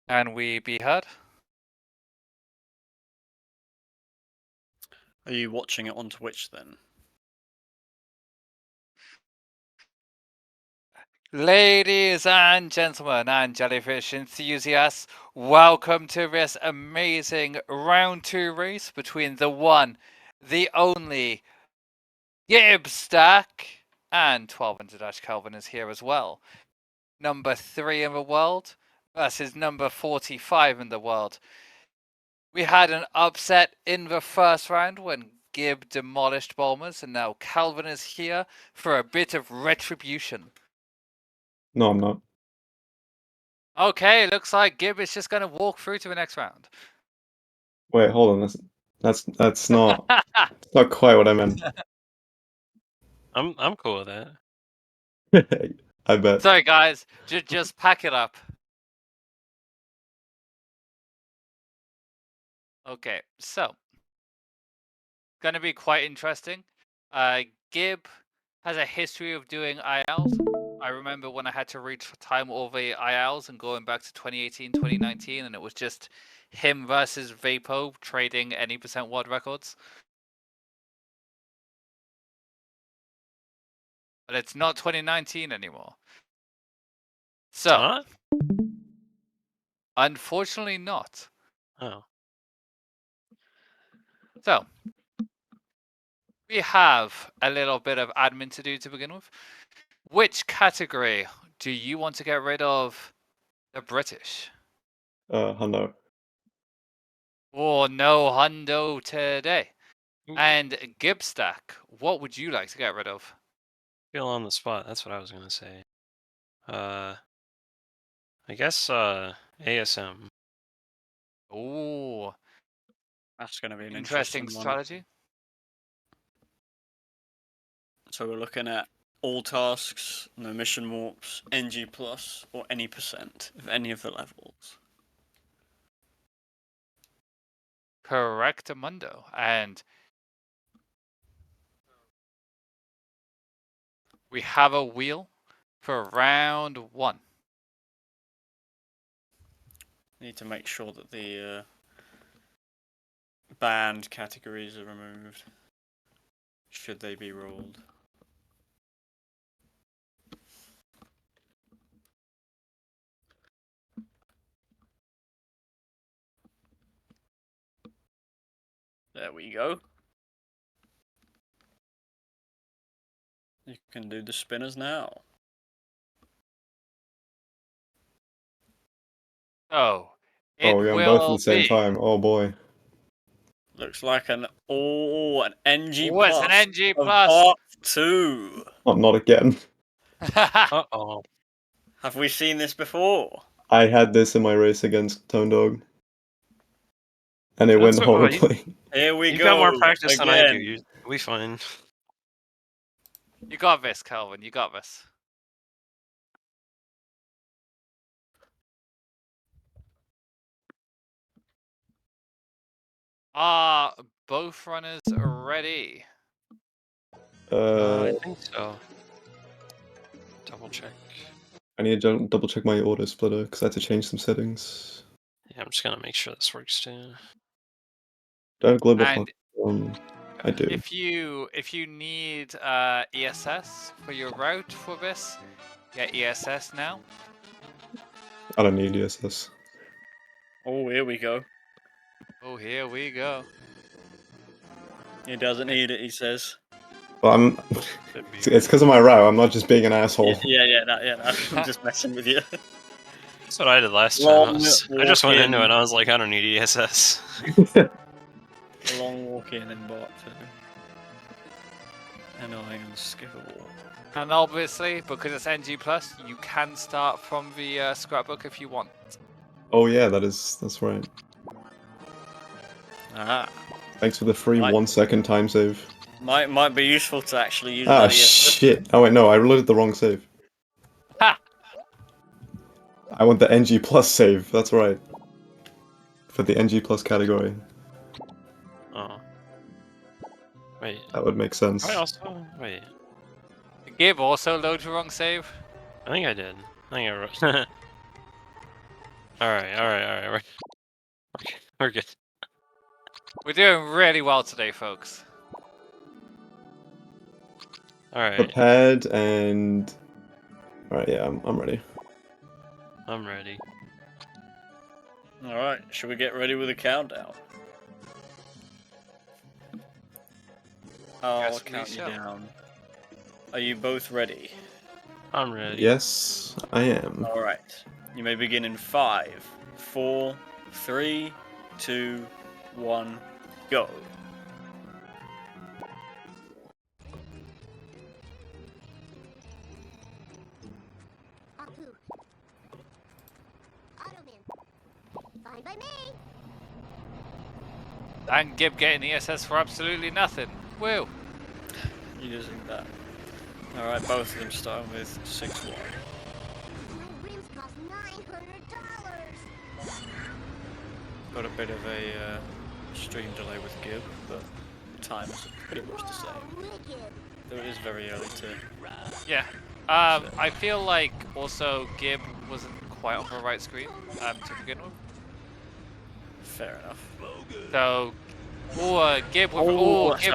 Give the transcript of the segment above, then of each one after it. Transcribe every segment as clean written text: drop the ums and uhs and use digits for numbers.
Can we be heard? Are you watching it on Twitch then? Ladies and gentlemen and jellyfish enthusiasts, welcome to this amazing round 2 race between the one, the only Gibstack, and 1200 Kelvin is here as well. Number 3 in the world versus number 45 in the world. We had an upset in the first round when Gib demolished Bulmers, and now Calvin is here for a bit of retribution. No, I'm not. Okay, looks like Gib is just going to walk through to the next round. Wait, hold on. That's not not quite what I meant. I'm cool with that. I bet. Sorry, guys, just pack it up. Okay, so going to be quite interesting. Gib has a history of doing ILs. I remember when I had to retime all the ILs and going back to 2018, 2019, and it was just him versus Vapo trading any percent world records. But it's not 2019 anymore. So, Not? unfortunately not. Oh. So, we have a little bit of admin to do to begin with. Which category do you want to get rid of the British? Hundo. Oh, no hundo today. Ooh. And Gibstack, what would you like to get rid of? Feel on the spot. That's what I was gonna say. I guess ASM. Oh, That's going to be an interesting interesting one. strategy. So we're looking at all tasks, no mission warps, NG plus, or any percent of any of the levels. Correct, Mundo. And we have a wheel for round 1. Need to make sure that the banned categories are removed, should they be rolled. There we go. You can do the spinners now. So, Oh, we're on both at the same be... time. Oh boy. Looks like an NG Oh, it's plus an NG of plus. part 2. Oh, not again. Uh-oh. Have we seen this before? I had this in my race against Tone Dog. And it That's went all right. horribly. Here we You've go. got more practice than I do. again. We fine. You got this, Calvin. You got this. Are both runners ready? I think so. Double check. I need to double check my auto splitter because I had to change some settings. Yeah, I'm just gonna make sure this works too. Do I have global And hot? I do. if you need ESS for your route for this, get ESS now. I don't need ESS. Oh, here we go. Oh, here we go. He doesn't need it, he says. Well, it's because of my route. I'm not just being an asshole. I'm just messing with you. That's what I did last time. I just went into it and I was like, I don't need ESS. A long walk in and bot 2. And I am skippable. And obviously, because it's NG+, you can start from the scrapbook if you want. Oh yeah, that's right. Ah, Thanks for the free Right. 1 second time save. might be useful to actually use Ah that ESS. shit! Oh wait, no, I reloaded the wrong save. Ha! I want the NG plus save. That's right. For the NG plus category, Oh. Wait. that would make sense. I also wait. Gib also loads the wrong save. I think I did. I think I wrote. Alright. We're good. We're doing really well today, folks. Alright, Prepared and. Alright, yeah, I'm ready. I'm ready. Alright, should we get ready with the countdown? I'll Yes, we count you shall. down. Are you both ready? I'm ready. Yes, I am. Alright. You may begin in 5, 4, 3, 2, 1, go. Fine by me. And Gib getting ESS for absolutely nothing. Woo! Using that. Alright, both of them starting with 6-1. My rims cost $900. Got a bit of a stream delay with Gib, but time's pretty much the same. Wicked. Though it is very early to... Yeah. I feel like also Gib wasn't quite on the right screen to begin with. Fair enough. So, Gib with Gib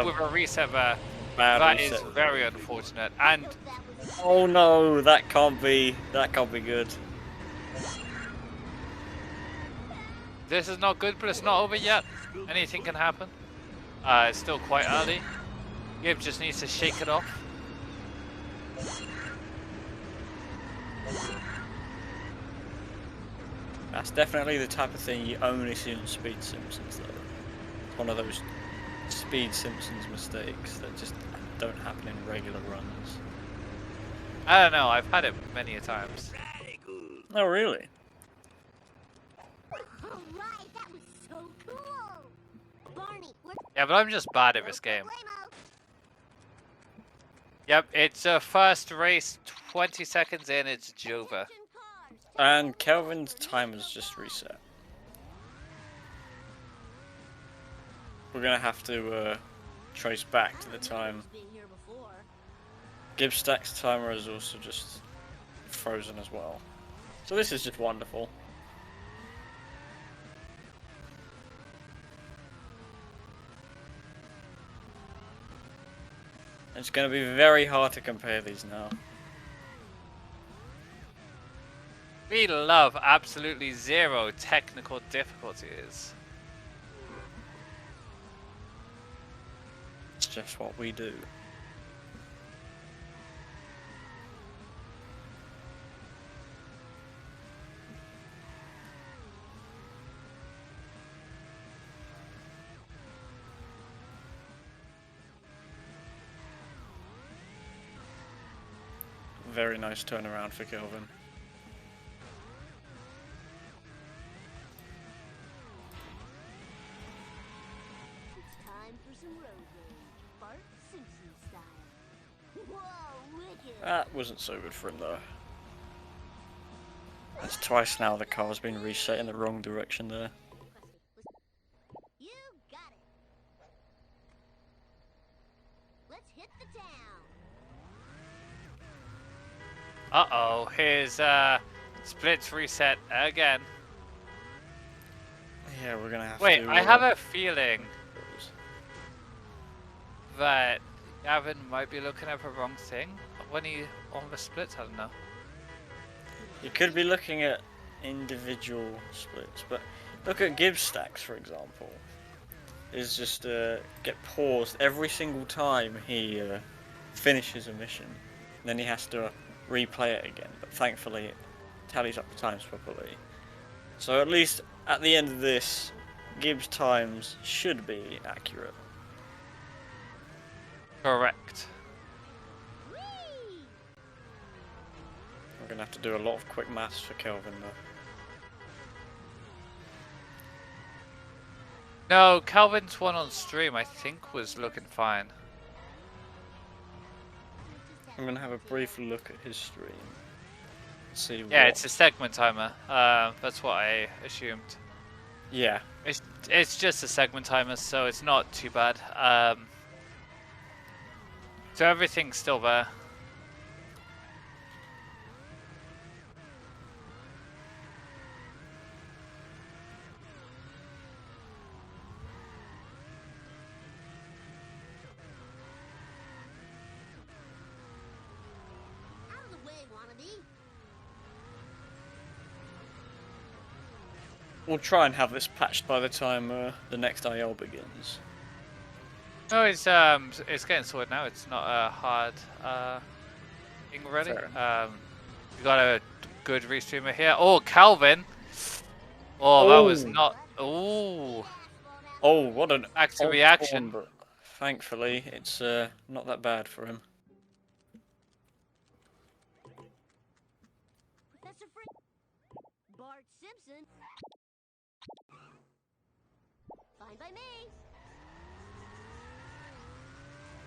with a reset there. Bad That is reset. very unfortunate. And Oh no, that can't be good. this is not good, but it's not over yet. Anything can happen. It's still quite early. Gib just needs to shake it off. That's definitely the type of thing you only see in Speed Simpsons, though. It's one of those Speed Simpsons mistakes that just don't happen in regular runs. I don't know, I've had it many a times. Oh, really? Alright, that was so cool. Barney, where's Yeah, but I'm just bad at this game. Flamo? Yep, it's first race, 20 seconds in, it's Jova. Cars. And Kelvin's timer's just reset. We're gonna have to trace back to the time. Been here before. Gibstack's timer is also just frozen as well. So this is just wonderful. It's gonna be very hard to compare these now. We love absolutely zero technical difficulties. It's just what we do. Very nice turnaround for Kelvin. It's time for some road rage. Bart Simpson style. Whoa, wicked. That wasn't so good for him though. That's twice now the car's been reset in the wrong direction there. You got it. Let's hit the town. Uh-oh, his splits reset again. Yeah, we're gonna have Wait, to... I have a feeling that Gavin might be looking at the wrong thing when he on the splits, I don't know. You could be looking at individual splits, but look at Gibstack, for example. Is just get paused every single time he finishes a mission. Then he has to replay it again, but thankfully it tallies up the times properly. So at least at the end of this, Gibbs' times should be accurate. Correct. Whee! We're gonna have to do a lot of quick maths for Kelvin though. No, Calvin's one on stream I think was looking fine. I'm gonna have a brief look at his stream. See Yeah, what... it's a segment timer. That's what I assumed. Yeah. It's just a segment timer, so it's not too bad. So everything's still there. Out of the way, wannabe. We'll try and have this patched by the time the next IL begins. No, it's getting sorted now. It's not a hard thing already. Fair We got a good restreamer here. Oh, Calvin. Oh, that was Oh. not. Oh, Oh, what an back to odd reaction. form, but thankfully it's not that bad for him. Professor Frick. Bart Simpson. Fine by me.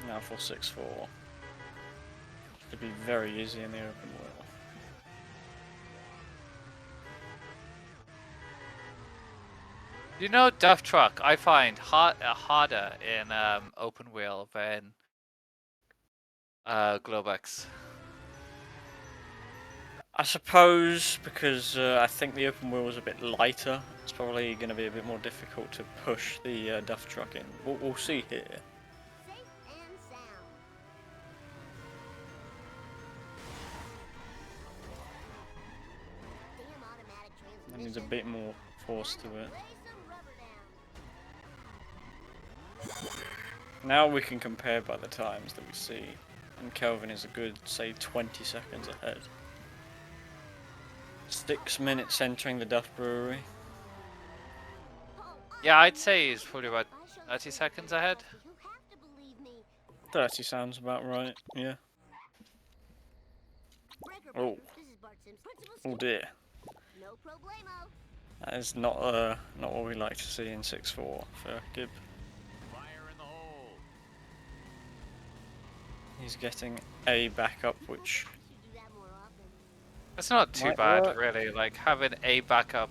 Now for 6-4. Should be very easy in the open wheel. You know, Duff Truck, I find harder in open wheel than Globex. I suppose because I think the open wheel was a bit lighter, it's probably going to be a bit more difficult to push the Duff Truck in. We'll see here. Safe and sound. Damn automatic It needs a transmission. bit more force to it. Lay some rubber down. Now we can compare by the times that we see, and Kelvin is a good, say, 20 seconds ahead. 6 minutes entering the Duff Brewery. Yeah, I'd say he's probably about I shall 30 seconds ahead. You have to believe me. 30 sounds about right, yeah. Breaker Oh. breaker. This is Bart Simpson. Principal Oh Skip. dear. No problemo. That is not what we like to see in 6-4 for Gib. He's getting a backup, which I should do that more often. It's not too Might bad, work. really. Like, having a backup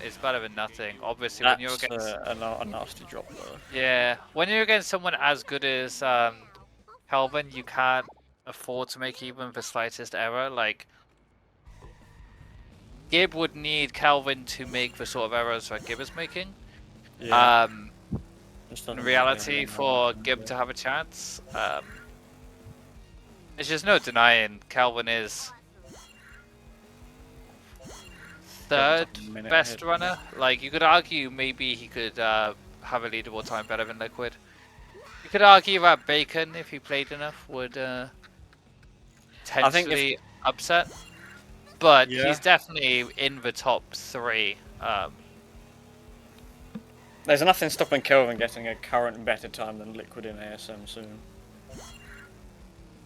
is better than nothing. Obviously, when you're that's against... a nasty drop though. Yeah, when you're against someone as good as Calvin, you can't afford to make even the slightest error. Like, Gib would need Calvin to make the sort of errors that Gib is making. Yeah. Just In doesn't reality, really for know. Gib to have a chance, there's just no denying Calvin is third a minute best ahead. runner. Like, you could argue maybe he could have a leaderboard time better than Liquid. You could argue that Bacon, if he played enough, would potentially upset. But Yeah. he's definitely in the top 3. There's nothing stopping Kelvin getting a current better time than Liquid in ASM soon.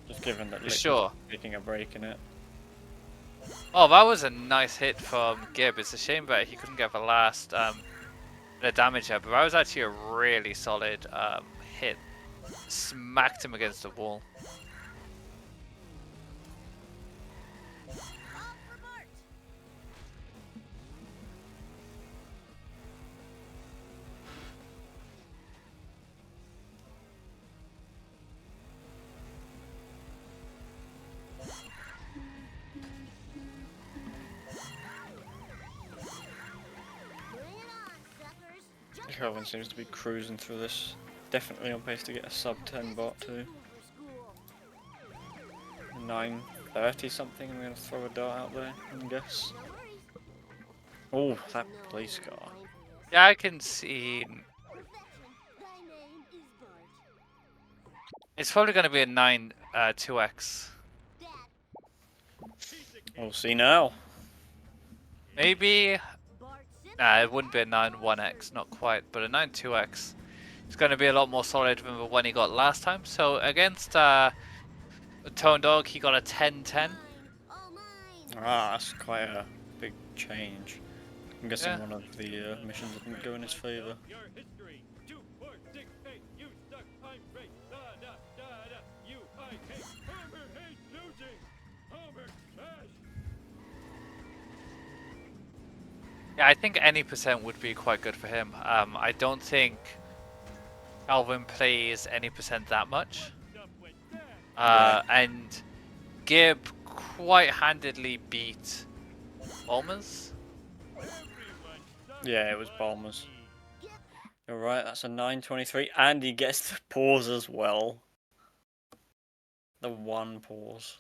Just given that For Liquid's sure. taking a break in it. Oh, that was a nice hit from Gib. It's a shame that he couldn't get the last bit of damage there, but that was actually a really solid hit. Smacked him against the wall. Off for Bart. Bring it on, suckers. Jump Kelvin seems to be cruising through this. Definitely on pace to get a sub 10 bot too. School. 9:30 something. I'm gonna throw a dart out there and guess. No worries. Oh, that police car. Time for this. Yeah, I can see. Perfection. Thy name is Bart. It's probably going to be a 9 2x. Dad. We'll see now. Maybe. Bart Simpson. Nah, it wouldn't be a 9 1x, not quite, but a 9 2x. It's going to be a lot more solid than the one he got last time. So against Tone Dog, he got a 10 10. Mine. All mine. Ah, that's quite a big change. I'm guessing Yeah. one of the missions didn't go in his favor. Yeah, I think any percent would be quite good for him. I don't think Calvin plays any percent that much. Right. And Gib quite handedly beat Olmers. Yeah, it was Bombers. You're right, that's a 923, and he gets the pause as well. The one pause.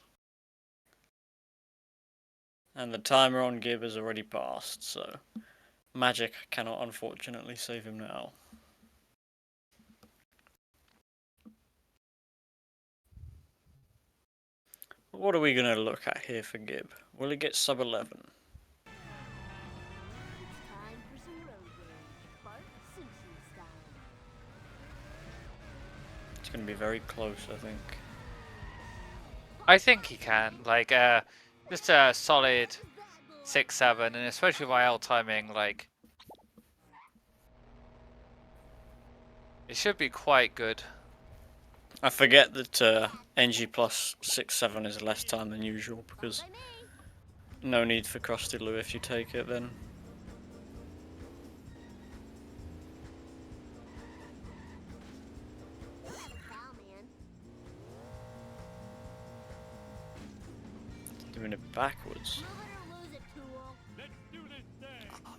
And the timer on Gib has already passed, so magic cannot unfortunately save him now. What are we going to look at here for Gib? Will he get sub 11? It's time for some road rage. Bart Simpson style. It's going to be very close, I think. I think he can. Like, just a solid 6-7, and especially with IL timing, like, it should be quite good. I forget that NG plus 6-7 is less time than usual, because no need for Krusty Lou if you take it then. Doing it backwards.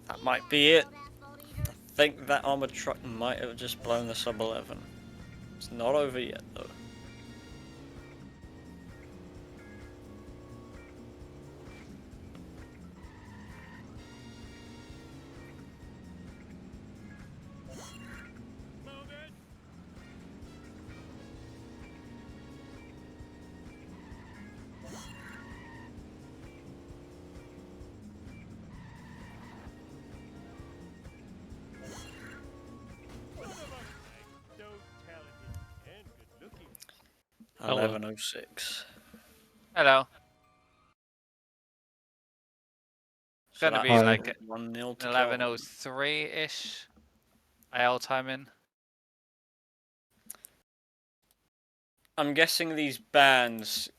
That might be it. I think that armored truck might have just blown the sub 11. It's not over yet though. Hello. 1106. Hello. It's So gonna be Hi. like 1-0 to 11:03-ish IL timing. I'm guessing these bans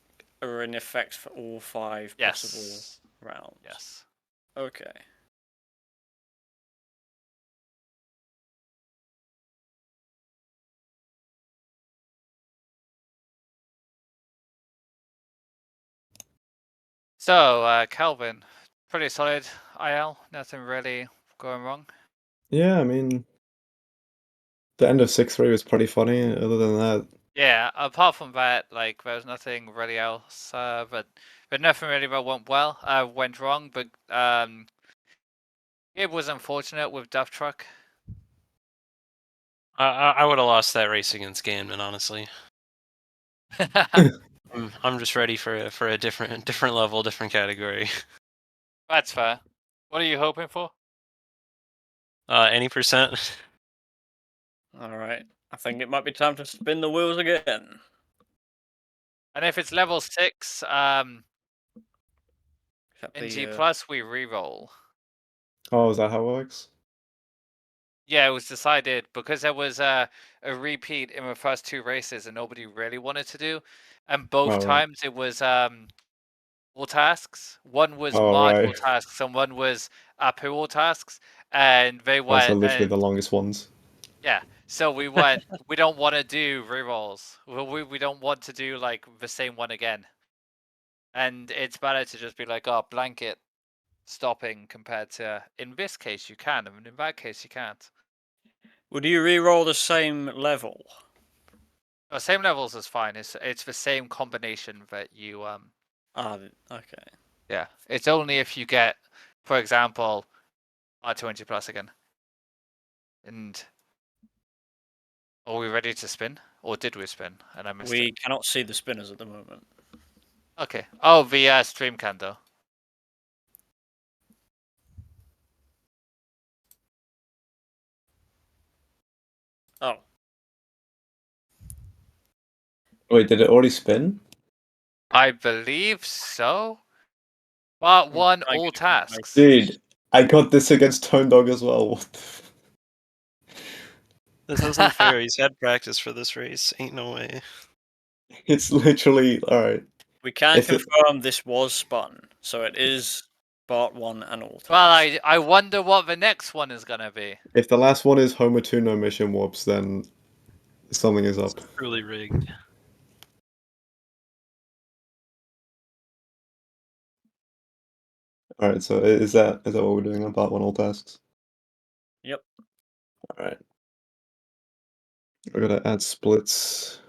are in effect for all 5 possible Yes. rounds. Yes. Okay. So, Calvin, pretty solid IL. Nothing really going wrong. Yeah, I mean, the end of 6-3 was pretty funny. Other than that, Yeah, apart from that, like there's nothing really else. But nothing really that went wrong. But it was unfortunate with Duff Truck. I would have lost that race against Ganman, honestly. I'm just ready for a different level, different category. That's fair. What are you hoping for? Any percent? Alright. I think it might be time to spin the wheels again. And if it's level 6, Except NG the, plus, we reroll. oh, is that how it works? Yeah, it was decided because there was a repeat in the first 2 races and nobody really wanted to do, and both Oh, right. times it was all tasks. One was Oh, Marge all right. tasks, and one was Apu all tasks, and they Oh, so went literally and the longest ones. yeah. So we went. We don't want to do rerolls. We don't want to do like the same one again. And it's better to just be like, oh, blanket stopping compared to in this case you can, and in that case you can't. Would you re-roll the same level? Oh, same levels is fine. It's the same combination that you Ah, okay. yeah. It's only if you get, for example, R20 plus again. And are we ready to spin? Or did we spin? And I missed We it. cannot see the spinners at the moment. Okay. Oh, the stream can though. Oh. Wait, did it already spin? I believe so. Part 1, I all get it. tasks. Dude, I got this against Tone Dog as well. What the This isn't fair. He's had practice for this race. Ain't no way. It's literally alright. We can If it- confirm this was spun, so it is part 1 and all tasks. Well, I wonder what the next one is gonna be. If the last one is Homer 2 no mission warps, then something is up. Truly rigged. Alright, so is that what we're doing on part 1 all tasks? Yep. Alright. We're gonna add splits.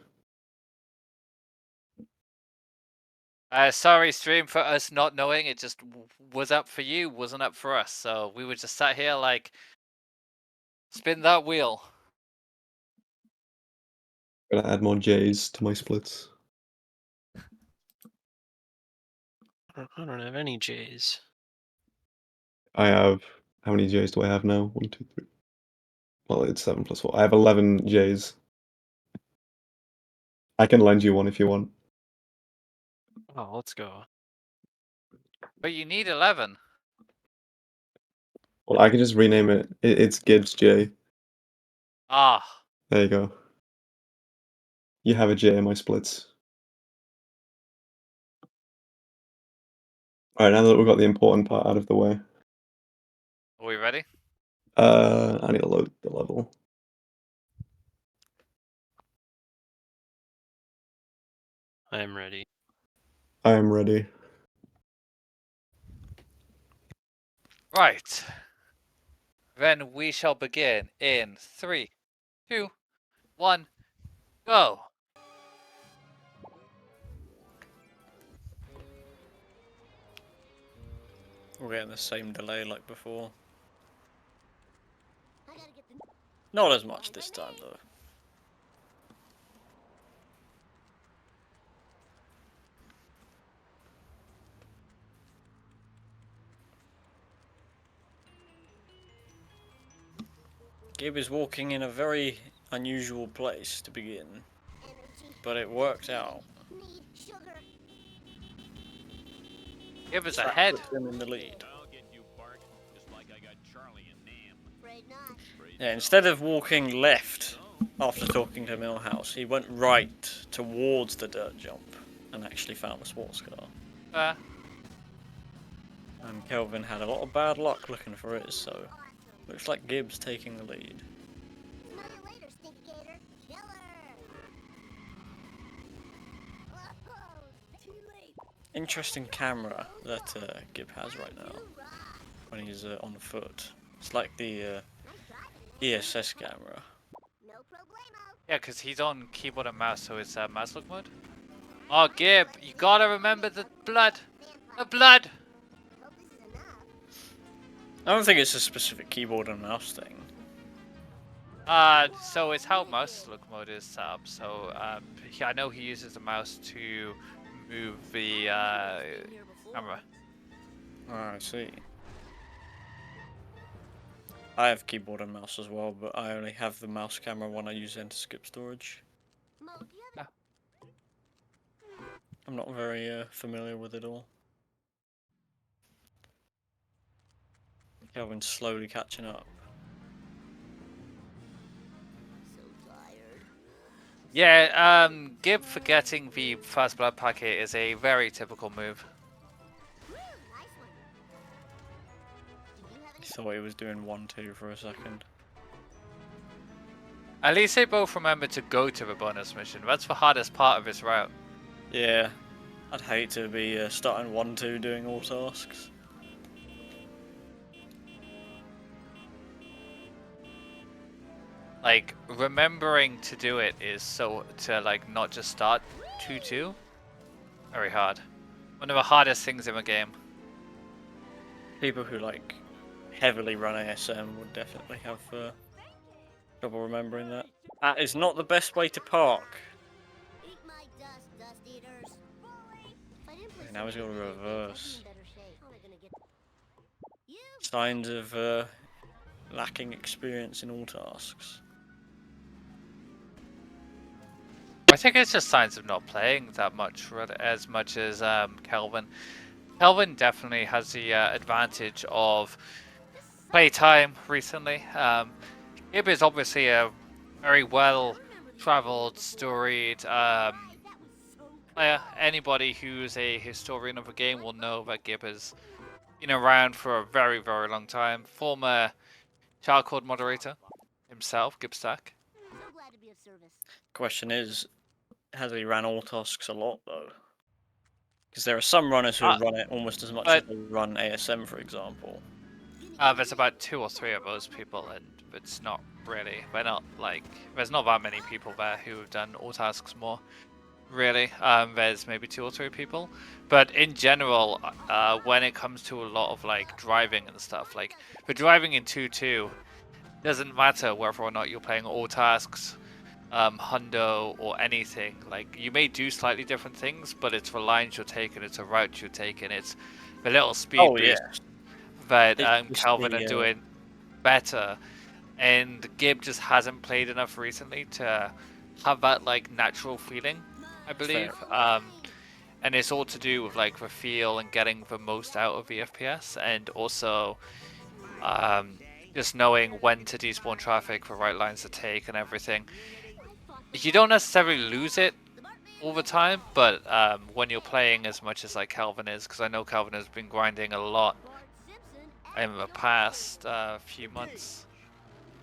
Sorry, stream, for us not knowing. It just was up for you, wasn't up for us. So we were just sat here like, spin that wheel. Gonna add more J's to my splits. I don't have any J's. I have how many J's do I have now? 1, 2, 3. Well, it's 7 plus 4. I have 11 J's. I can lend you one if you want. Oh, let's go. But you need 11. Well, I can just rename it. It's Gibbs J. Ah, There you go. You have a J in my splits. Alright, now that we've got the important part out of the way, are we ready? I need to load the level. I am ready. I am ready. Right. Then we shall begin in 3, 2, 1, go. We're getting the same delay like before. I gotta get the Not as much this time though. Gib is walking in a very unusual place to begin, energy. but it worked out. Need sugar. Give us That ahead. puts him in the lead. I'll get you, Bart, just like I got Charlie and Nam. Afraid not. Yeah, instead of walking left after talking to Millhouse, he went right towards the dirt jump and actually found a sports car. And Kelvin had a lot of bad luck looking for his, so looks like Gibbs taking the lead. Smell you later, Stinky Gator. Killer. Whoa, too late. Interesting camera that Gibb has right now when he's on foot. It's like the ESS camera. No problemo. Yeah, because he's on keyboard and mouse, so it's mouse look mode. Oh, Gib, you gotta remember the blood. The blood! Hope this is enough. I don't think it's a specific keyboard and mouse thing. So it's how mouse look mode is set up. So I know he uses the mouse to move the camera. Oh, I see. I have keyboard and mouse as well, but I only have the mouse camera when I use it to skip storage. Mo, do you have I'm not very familiar with it all. Kelvin's slowly catching up. so tired? Yeah, Gib forgetting the first blood packet is a very typical move. Woo, nice one. Did you have I any? thought he was doing 1-2 for a second. At least they both remember to go to the bonus mission. That's the hardest part of this route. Yeah, I'd hate to be starting 1-2 doing all tasks. Like, remembering to do it is so to like not just start 2-2. Very hard. One of the hardest things in the game. People who like heavily run ASM would definitely have trouble remembering that. That is not the best way to park. Eat my dust, dust eaters. If I didn't play Now he's got to something, I'd be reverse. in better shape. How am I gonna get? You. Signs of lacking experience in all tasks. I think it's just signs of not playing that much, as much as Kelvin. Kelvin definitely has the advantage of playtime recently. Gib is obviously a very well traveled, storied player. Anybody who's a historian of a game will know that Gib has been around for a very, very long time. Former Charcoal moderator himself, Gibstack. So glad to be of service. Question is, has he ran all tasks a lot though? Because there are some runners who run it almost as much as but- they run ASM, for example. There's about 2 or 3 of those people, and it's not really. We're not like there's not that many people there who have done all tasks more. Really, there's maybe 2 or 3 people, but in general, when it comes to a lot of like driving and stuff, like for driving in 2-2, doesn't matter whether or not you're playing all tasks, hundo or anything. Like you may do slightly different things, but it's the lines you're taking, it's a route you're taking, it's the little speed Oh boost yeah. that It's just Calvin the, are doing better, and Gib just hasn't played enough recently to have that like natural feeling, I believe. And it's all to do with like the feel and getting the most out of the FPS, and also just knowing when to despawn traffic, the right lines to take, and everything. You don't necessarily lose it all the time, but when you're playing as much as like Calvin is, because I know Calvin has been grinding a lot in the past few months,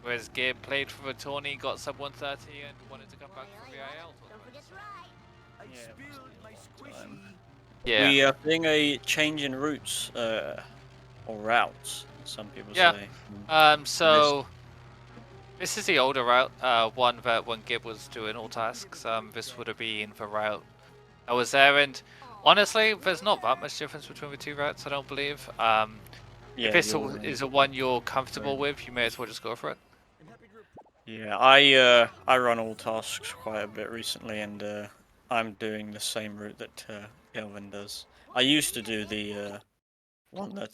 whereas Gabe played for the tourney, got sub 130, and wanted to come back for the IL tournament. Yeah. We are seeing a change in routes, or routes, some people Yeah. say. So this is the older route, one that when Gib was doing all tasks, this would have been the route I was there, and honestly, there's not that much difference between the 2 routes, I don't believe. If this is a one you're comfortable with, you may as well just go for it. Yeah, I run all tasks quite a bit recently, and I'm doing the same route that Kelvin does. I used to do the one that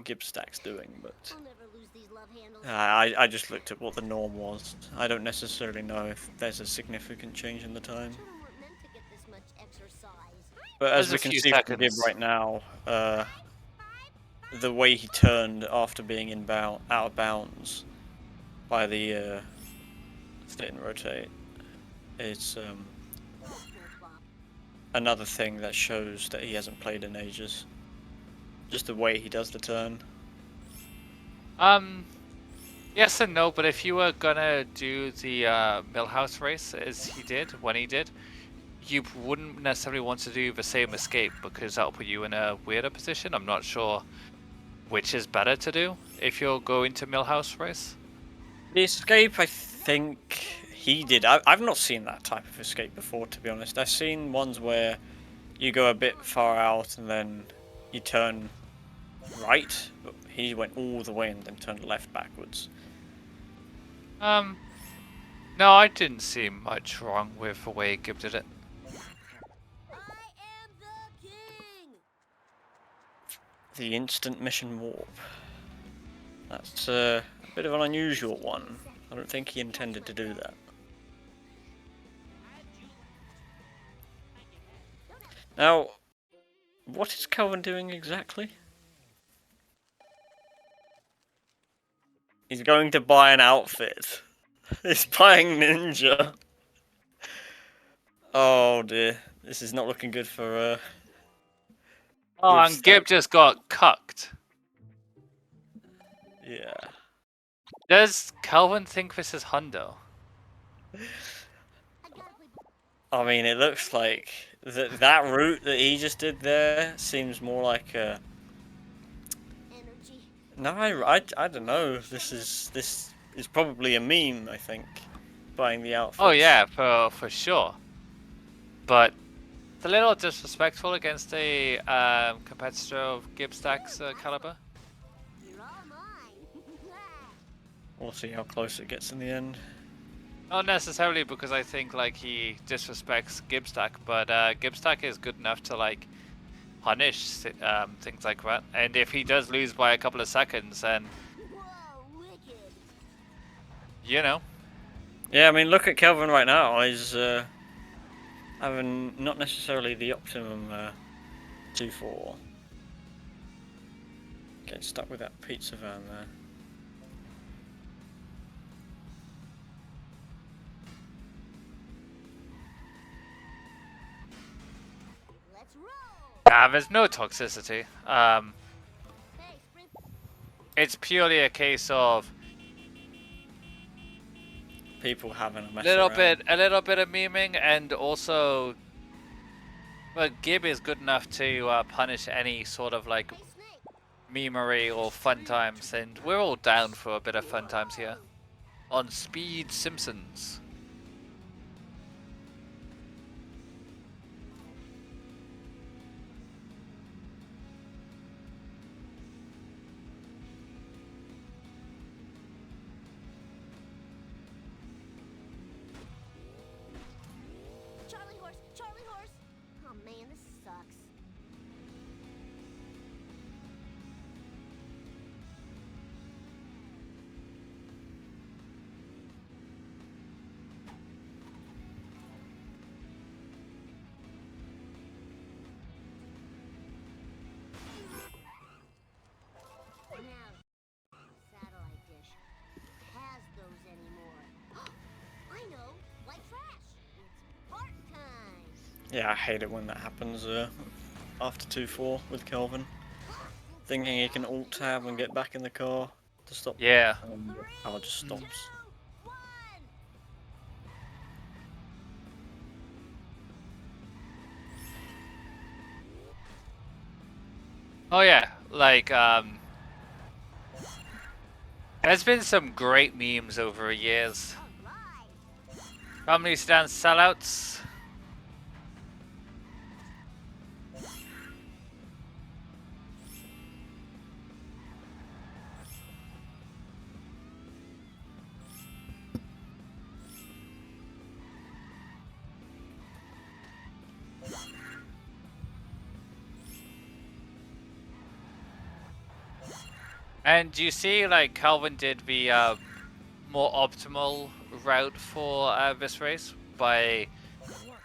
Gibstack's doing, but I'll never lose these love handles. I just looked at what the norm was. I don't necessarily know if there's a significant change in the time. Children weren't meant to get this much exercise. But as There's we a can few see from Gib seconds. right now, the way he turned after being out of bounds by the split and rotate, it's another thing that shows that he hasn't played in ages. Just the way he does the turn. Yes and no, but if you were gonna do the Millhouse race as he did, when he did, you wouldn't necessarily want to do the same escape, because that'll put you in a weirder position. I'm not sure which is better to do if you're going to Millhouse race. The escape, I think he did. I've not seen that type of escape before, to be honest. I've seen ones where you go a bit far out and then you turn right, but he went all the way and then turned left backwards. No, I didn't see much wrong with the way Gib did it. I am the king. The instant mission warp. That's a bit of an unusual one. I don't think he intended to do that. Now, what is Calvin doing exactly? He's going to buy an outfit. He's buying Ninja. Oh dear, this is not looking good for Oh, and Gibstack. Gib just got cucked. Yeah. Does Calvin think this is hundo? I mean, it looks like that route that he just did there seems more like a. Energy. No, I don't know. This is probably a meme. I think buying the outfit. Oh yeah, for sure. But it's a little disrespectful against a competitor of Gibstack's caliber. You're all mine. We'll see how close it gets in the end. Not necessarily because I think like he disrespects Gibstack, but Gibstack is good enough to like punish things like that. And if he does lose by a couple of seconds, then Whoa, wicked. you know. Yeah, I mean, look at Kelvin right now. He's having not necessarily the optimum 2-4. Getting stuck with that pizza van there. Let's roll. There's no toxicity. Hey, sprint. It's purely a case of People having a mess a around. little bit of memeing, and also, well, Gib is good enough to punish any sort of like Hey, Snake. memery or fun times, and we're all down for a bit of fun times here on Speed Simpsons. Charlie horse. Charlie horse. Oh man, this sucks. Now, satellite dish has those anymore. I know, like trash. It's part time. Yeah, I hate it when that happens after 2-4 with Kelvin. Thinking he can alt tab and get back in the car to stop. Yeah. And the car just stops. 2, 1. Oh yeah, like there's been some great memes over the years. Alright. Family sedan sellouts. And you see, like, Calvin did the more optimal route for this race by,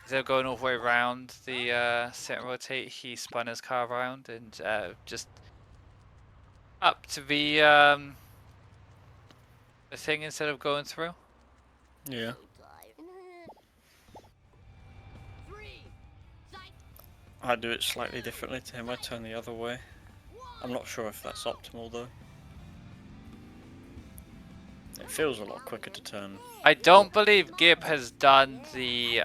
instead of going all the way around the sit and rotate, he spun his car around and just up to the thing instead of going through. Yeah. So tired. 3. Psych. I do it slightly differently to him. I turn the other way. I'm not sure if that's optimal though. It feels a lot quicker to turn. I don't believe Gib has done the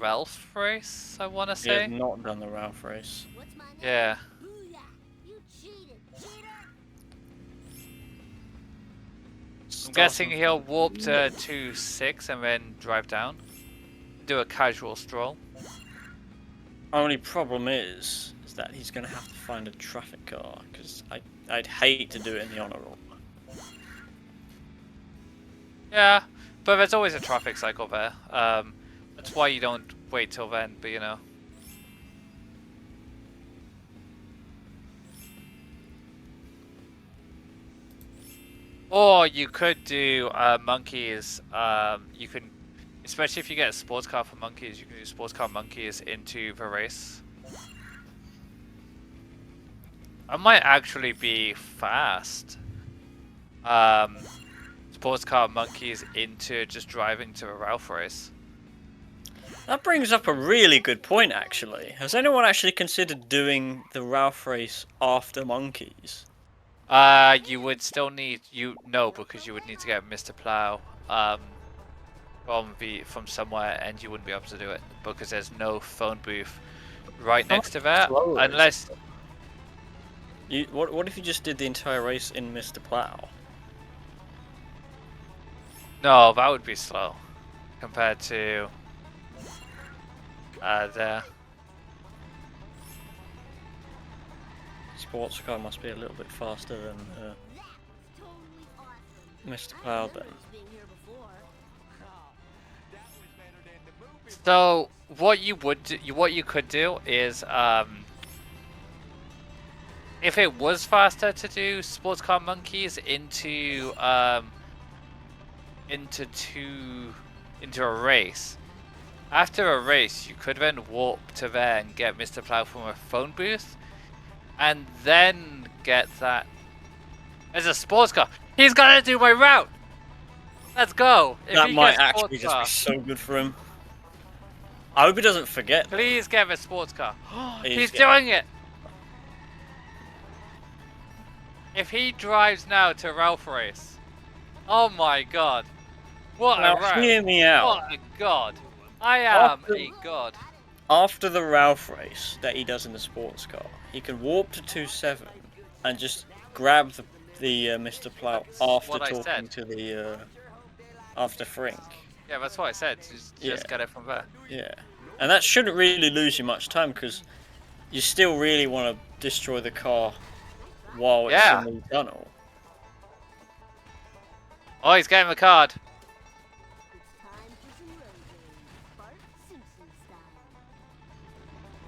Ralph race, I want to He has say. not done the Ralph race. What's my name? Yeah. Booyah. You cheated, cheater. I'm guessing he'll warp to 2.6 and then drive down. Do a casual stroll. Only problem is that he's going to have to find a traffic car, because I'd hate to do it in the honor roll. Yeah, but there's always a traffic cycle there. That's why you don't wait till then, but you know. Or you could do monkeys. You can, especially if you get a sports car for monkeys, you can do sports car monkeys into the race. I might actually be fast. Sports car monkeys into just driving to a Ralph race. That brings up a really good point, actually. Has anyone actually considered doing the Ralph race after monkeys? You would still need no, because you would need to get Mr. Plow from somewhere, and you wouldn't be able to do it because there's no phone booth right next to that, slower is unless. What if you just did the entire race in Mr. Plow? No, that would be slow compared to there. Sports car must be a little bit faster than That's totally awesome. Mr. Plow then. I've been here before. So what you would do, what you could do is if it was faster to do sports car monkeys into a race. After a race, you could then warp to there and get Mr. Plow from a phone booth, and then get that There's a sports car. He's gonna do my route. Let's go. If That he might gets actually sports just car, be so good for him. I hope he doesn't forget. please get a sports car. He's getting- doing it. If he drives now to Ralph race, oh my god, what Now a route! hear me out. What a god! I am After- a god. After the Ralph race that he does in the sports car, he can warp to 2-7 and just grab the Mr. Plow That's after what I talking said. to the after Frink. Yeah, that's what I said. Just Yeah. get it from there. Yeah, and that shouldn't really lose you much time because you still really want to destroy the car while it's Yeah. in the tunnel. Oh, he's getting the card. It's time for some road games, Bart Simpson style.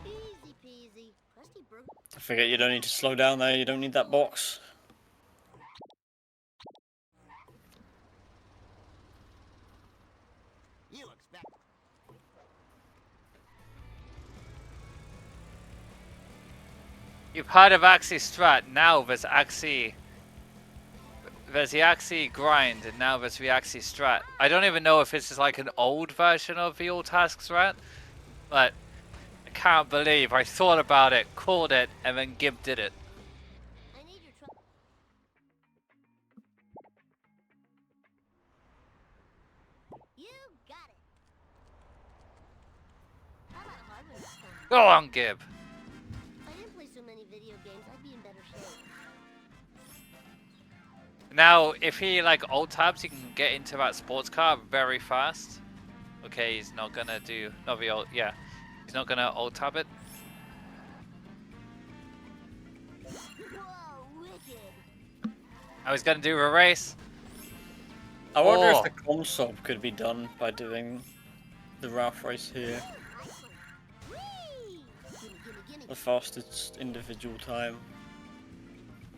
Easy peasy. Krusty Burger. I forget you don't need to slow down there. You don't need that box. You expect. You've heard of Axie Strat. Now there's the Axie Grind, and now there's the Axie Strat. I don't even know if this is like an old version of the All Task Strat, but I can't believe I thought about it, called it, and then Gib did it. I need your trouble. You got it. How about a hard one this time? Go on, Gib. If I didn't play so many video games, I'd be in better shape. Now, if he like alt tabs, he can get into that sports car very fast. Okay, he's not gonna do not the alt. Yeah, he's not gonna alt tab it. Whoa, wicked. Now he's gonna do a race. I wonder Oh. if the console could be done by doing the Ralph race here. Whee! Gimme, gimme, gimme. The fastest individual time.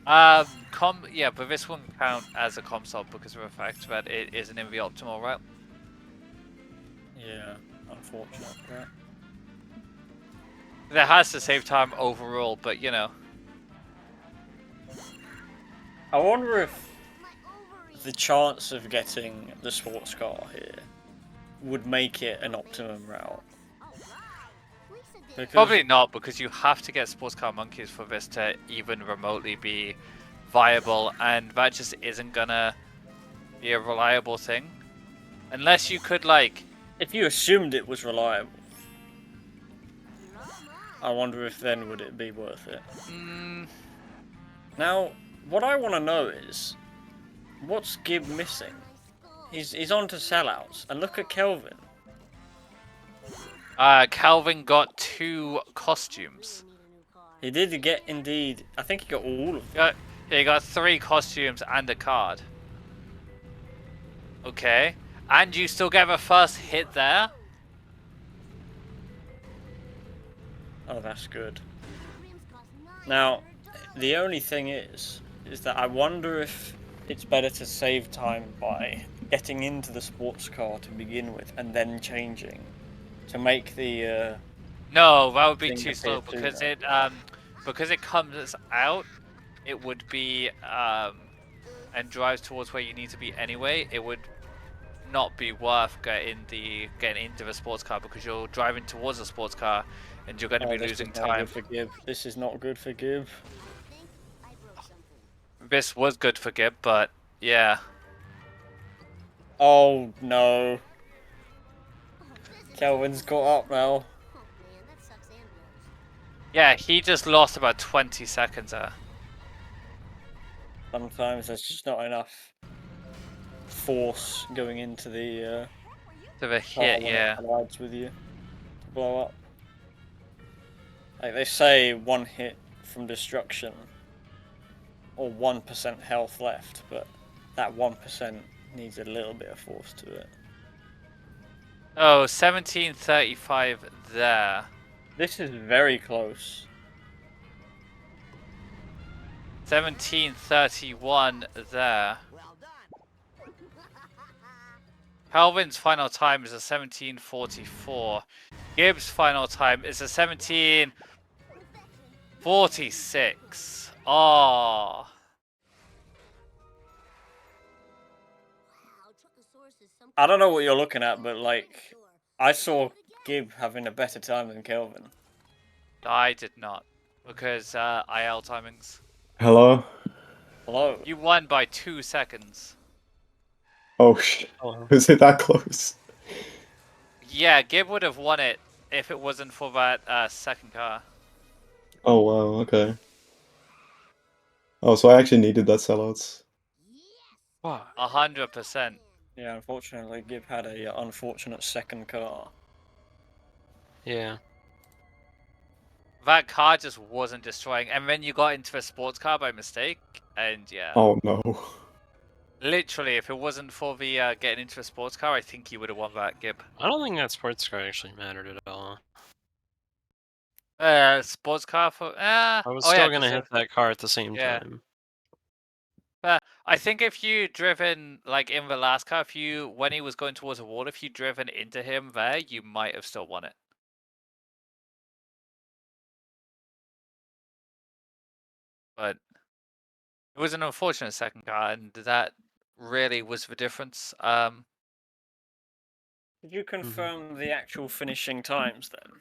Yeah, but this wouldn't count as a console because of the fact that it isn't in the optimal route. Yeah, unfortunate. Right? That has to save time overall, but you know. I wonder if My ovaries. the chance of getting the sports car here would make it an optimum route. All right. Lisa did. Because Probably not, because you have to get sports car monkeys for this to even remotely be viable, and that just isn't gonna be a reliable thing. Unless you could like, if you assumed it was reliable, You're all mine. I wonder if then would it be worth it. mm, Now, what I want to know is, what's Gib missing? My skull. He's on to sellouts, and look at Kelvin. Calvin got 2 costumes. Really need a new car. He did get indeed. I think he got all of them. He got 3 costumes and a card. Okay, and you still get the first hit there. Oh, that's good. Rims cost Now, $900. the only thing is that I wonder if it's better to save time by getting into the sports car to begin with and then changing to make the. No, that would be Thing too to slow pay because to because it comes out, it would be and drives towards where you need to be anyway. It would not be worth getting into the sports car because you're driving towards a sports car and you're going to Oh, be this losing is not time. good for Gib. This is not good for Gib. I think I broke something. This was good for Gib, but yeah. Oh no, Oh, this is- Kelvin's caught up now. Oh man, that sucks and blows. Yeah, he just lost about 20 seconds there. Sometimes there's just not enough force going into the To the car hit, when yeah. it collides with you to blow up. Like they say, 1 hit from destruction or 1% health left, but that 1% needs a little bit of force to it. Oh, 17:35 there. This is very close. 17:31 there. Well done. Calvin's final time is a 17:44. Gibbs' final time is a 17:46. Oh. is some I don't know what kind you're of looking at, but like, dinosaur. I saw Do it again. Gib having a better time than Kelvin. I did not, because IL timings. Hello? Hello. You won by 2 seconds. Oh shit. Oh, Was it that close? Yeah, Gib would have won it if it wasn't for that second car. Oh wow, okay. Oh, so I actually needed that sellouts. fuck. 100%. Yeah, unfortunately, Gib had a unfortunate second car. Yeah. That car just wasn't destroying, and then you got into a sports car by mistake, and yeah. Oh no. Literally, if it wasn't for the getting into a sports car, I think you would have won that, Gib. I don't think that sports car actually mattered at all. Sports car for I was oh yeah, still gonna 'cause hit that car at the same yeah. time. I think if you driven like in the last car, if you when he was going towards a wall, if you driven into him there, you might have still won it. But it was an unfortunate second car, and that really was the difference. Did you confirm the actual finishing times then?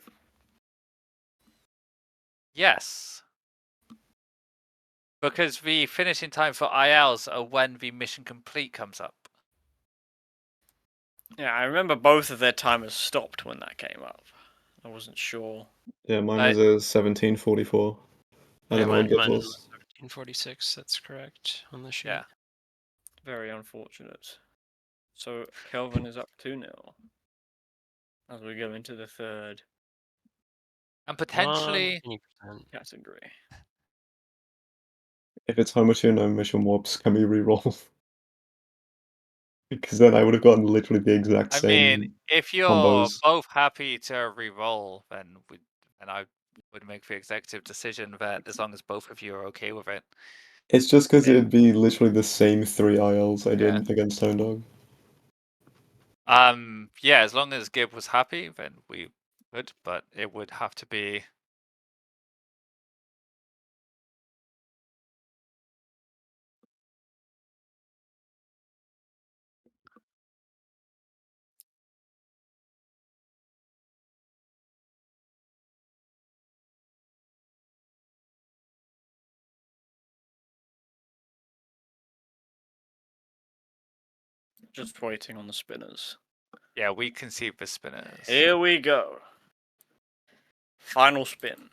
Yes. Because the finishing time for ILs are when the mission complete comes up. Yeah, I remember both of their timers stopped when that came up. I wasn't sure. Yeah, mine was a 1744. I Yeah, don't know what mine Gibbs was was. 1746. That's correct on the sheet. Yeah. Very unfortunate. So Kelvin is up 2-0 as we go into the third And potentially 20%. category. If it's how much you know mission warps, can we re-roll? Because then I would have gotten literally the exact I same mean, if you're combos. both happy to re-roll, then I would make the executive decision that as long as both of you are okay with it. It's just because Yeah. it'd be literally the same 3 ILs I Yeah. did against Stone Dog. Yeah, as long as Gib was happy, then we would, but it would have to be. Just waiting on the spinners. Yeah, we can see the spinners. Here we go. Final spin.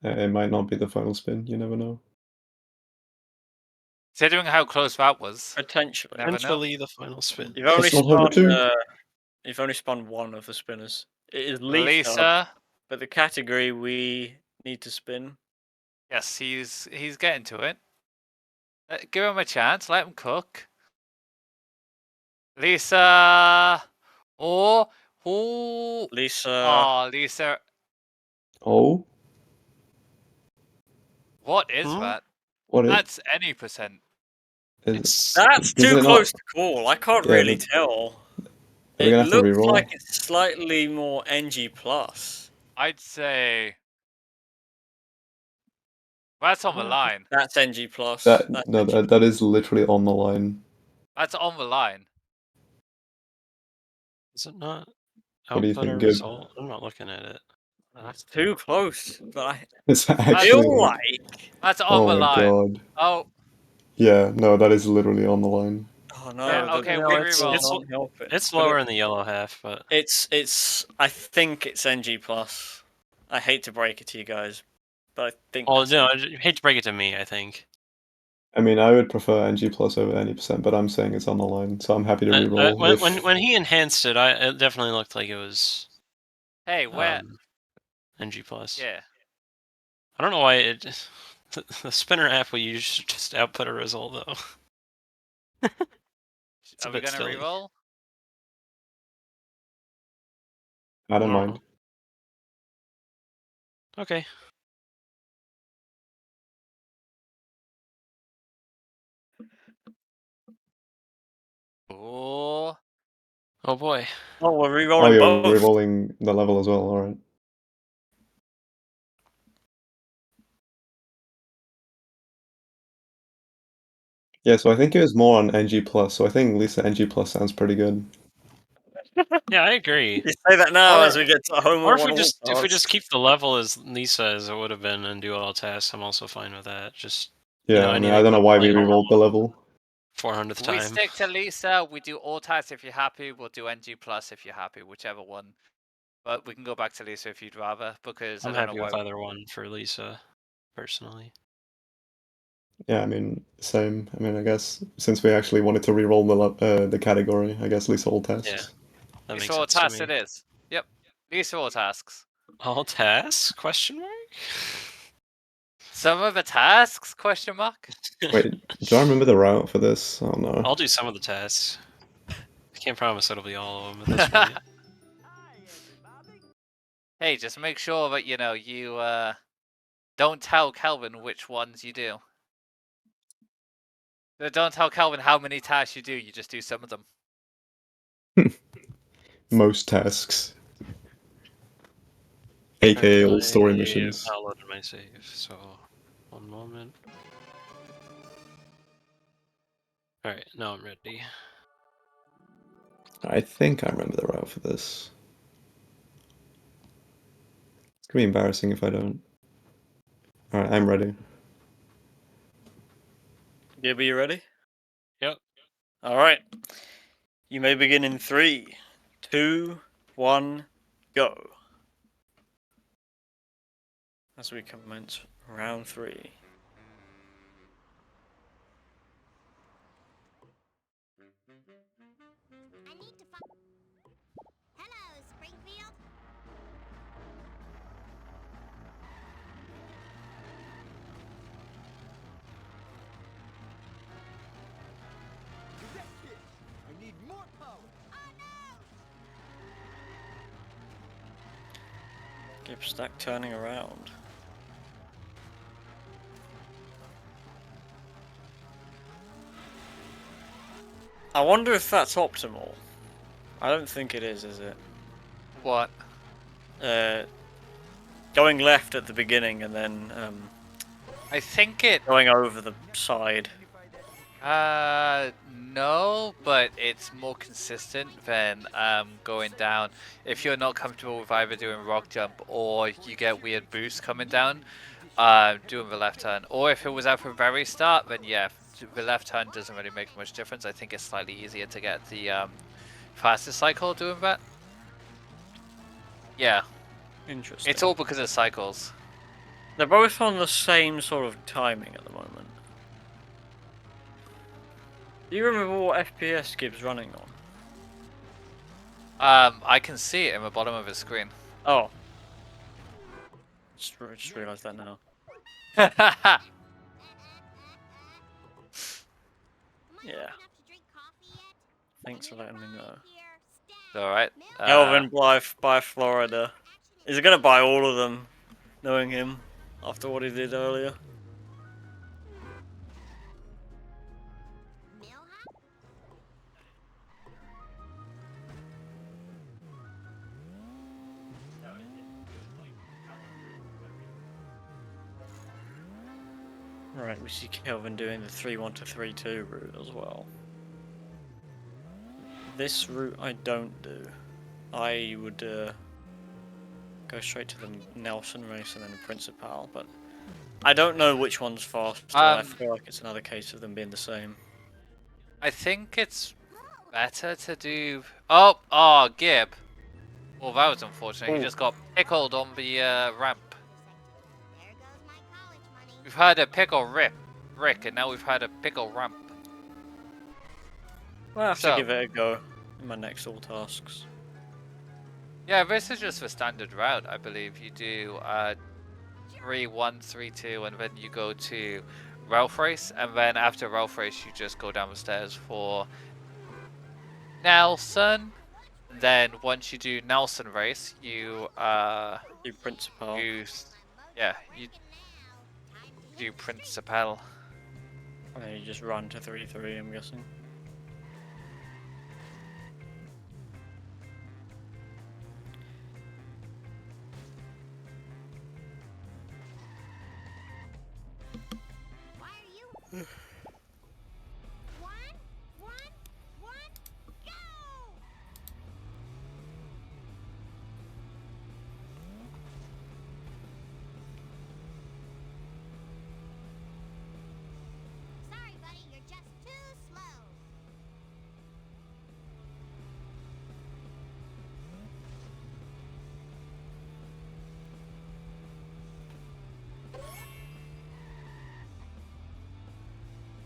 It might not be the final spin, you never know. Considering how close that was, Potentially. never know. Eventually, the final spin. You've only It's not over spun. 2. You've only spun one of the spinners. It is Lisa, Lisa, but the category we need to spin. yes, he's getting to it. Give him a chance. Let him cook. Lisa, oh, Lisa. oh, Lisa. Oh? What is Hmm? that? What is That's any percent. It's That's Is too it close not? to call. I can't Yeah, really but- tell. We're It gonna have to looks re-roll. like it's slightly more NG plus. I'd say that's on the line. That's NG plus. That That's no, NG. that is literally on the line. That's on the line. Is it not What do you output think, a Gib? result? I'm not looking at it. That's too close. But I It's actually feel like, like. That's on oh the my line. god. Oh, Yeah, no, that is literally on the line. Oh no. yeah, the okay, no, we pixels re-roll. aren't helping. It's But lower in the yellow half, but It's. I think it's NG plus. I hate to break it to you guys, but I think. oh that's no, NG. I hate to break it to me. I think I mean, I would prefer NG plus over any percent, but I'm saying it's on the line, so I'm happy to re-roll. when he enhanced it, it definitely looked like it was Hey, where? NG plus. Yeah. I don't know why it. The spinner app will use just output a result though. It's a Are we bit gonna silly. re-roll? I don't I don't mind. know. Okay. Oh, Oh boy. Oh, we're Oh, re-rolling you're both. re-rolling the level as well, alright. Yeah, so I think it was more on NG plus. So I think Lisa NG plus sounds pretty good. Yeah, I agree. You say that now Or- as we get to home Or with one if we just keep the level as Lisa as it would have been and do all tasks, I'm also fine with that. Just Yeah, I mean, I anything don't know why we playing rerolled the level. 400th We time. stick to Lisa. We do all tasks if you're happy. We'll do NG plus if you're happy, whichever one. But we can go back to Lisa if you'd rather, because I'm I don't know happy why. with either one for Lisa, personally. Yeah, I mean, same. I mean, I guess since we actually wanted to reroll the category, I guess Lisa all tasks. Yeah. That Lisa makes all sense to tasks me. it is. Yep. Lisa all tasks. All tasks? Question mark? Some of the tasks? Question mark. Wait, do I remember the route for this? Oh no. I'll do some of the tasks. I can't promise it'll be all of them at this point. Hey, just make sure that you know you don't tell Kelvin which ones you do. Don't tell Kelvin how many tasks you do. You just do some of them. Most tasks. AKA all story I missions. have downloaded my save, so 1 moment. Alright, now I'm ready. I think I remember the route for this. It's gonna be embarrassing if I don't. Alright, I'm ready. Gibby, you ready? Yep. Alright. You may begin in 3, 2, 1, go. As we commence round 3. I need to find. Hello, Springfield. I need more power. Gibstack turning around. I wonder if that's optimal. I don't think it is it? What? Going left at the beginning and then I think it. going over the side. No, but it's more consistent than going down. If you're not comfortable with either doing rock jump or you get weird boosts coming down, doing the left turn. Or if it was at the very start, then yeah, the left turn doesn't really make much difference. I think it's slightly easier to get the fastest cycle doing that. Yeah, Interesting. it's all because of cycles. They're both on the same sort of timing at the moment. Do you remember what FPS Gibbs running on? I can see it in the bottom of the screen. Oh. Just realised that now. Yeah. Thanks for letting me know. Alright. Kelvin by Florida. Is he gonna buy all of them, knowing him, after what he did earlier? Right, we see Kelvin doing the 3-1 to 3-2 route as well. This route I don't do. I would go straight to the Nelson race and then the Principal, but I don't know which one's faster. I feel like it's another case of them being the same. I think it's better to do. Oh, Gib. Well, that was unfortunate. He Ooh. just got pickled on the ramp. We've had a pickle Rick, and now we've had a pickle ramp. I'll have So- to give it a go in my next all tasks. Yeah, this is just the standard route, I believe. You do 3-1, 3-2, and then you go to Ralph Race, and then after Ralph Race, you just go down the stairs for Nelson. Then once you do Nelson Race, you Do Principal. you do Principal. And then you just run to 3-3, I'm guessing.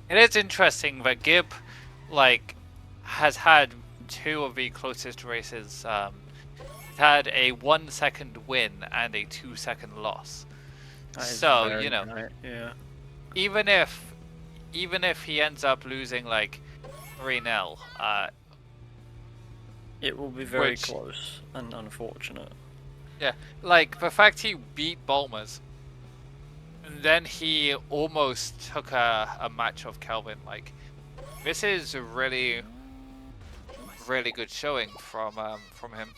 It is interesting that Gib, like, has had two of the closest races. He's had a 1 second win and a 2 second loss. That is So, very you know, tight, yeah. even if he ends up losing like 3-0, It will be very Which- close and unfortunate. yeah, like the fact he beat Bulmers, and then he almost took a match off Kelvin, like, this is a really good showing from him.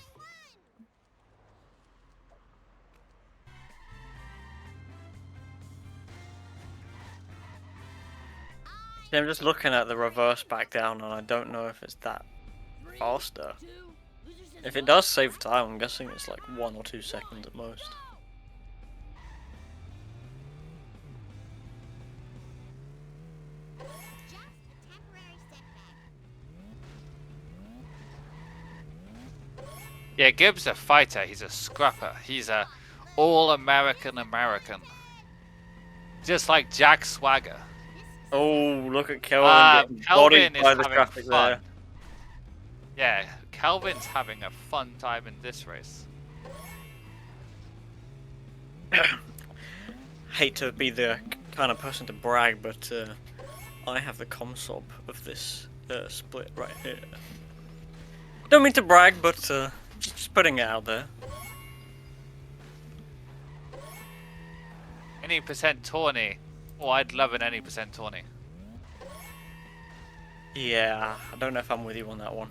See, I'm just looking at the reverse back down, and I don't know if it's that faster. If it does save time, I'm guessing it's like 1 or 2 seconds at most. Yeah, Gibbs a fighter. He's a scrapper. He's a all-American American. Just like Jack Swagger. Oh, look at Kelvin getting Kelvin bodied is by the having traffic fun. there. Yeah, Kelvin's having a fun time in this race. Hate to be the kind of person to brag, but I have the comsob of this split right here. Don't mean to brag, but just putting it out there. Any percent tourney. Oh, I'd love an any percent tourney. Yeah, I don't know if I'm with you on that one.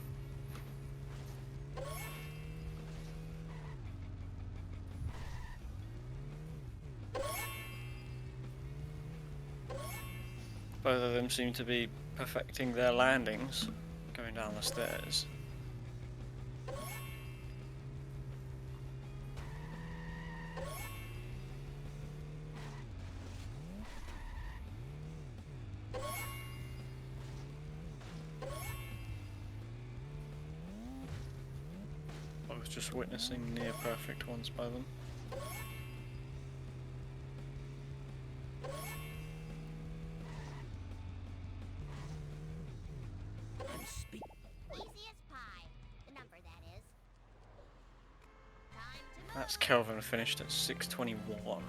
Both of them seem to be perfecting their landings, going down the stairs. I was just witnessing near perfect ones by them. Easy as pie. The number, that is. Time to move. That's Kelvin finished at 6:21.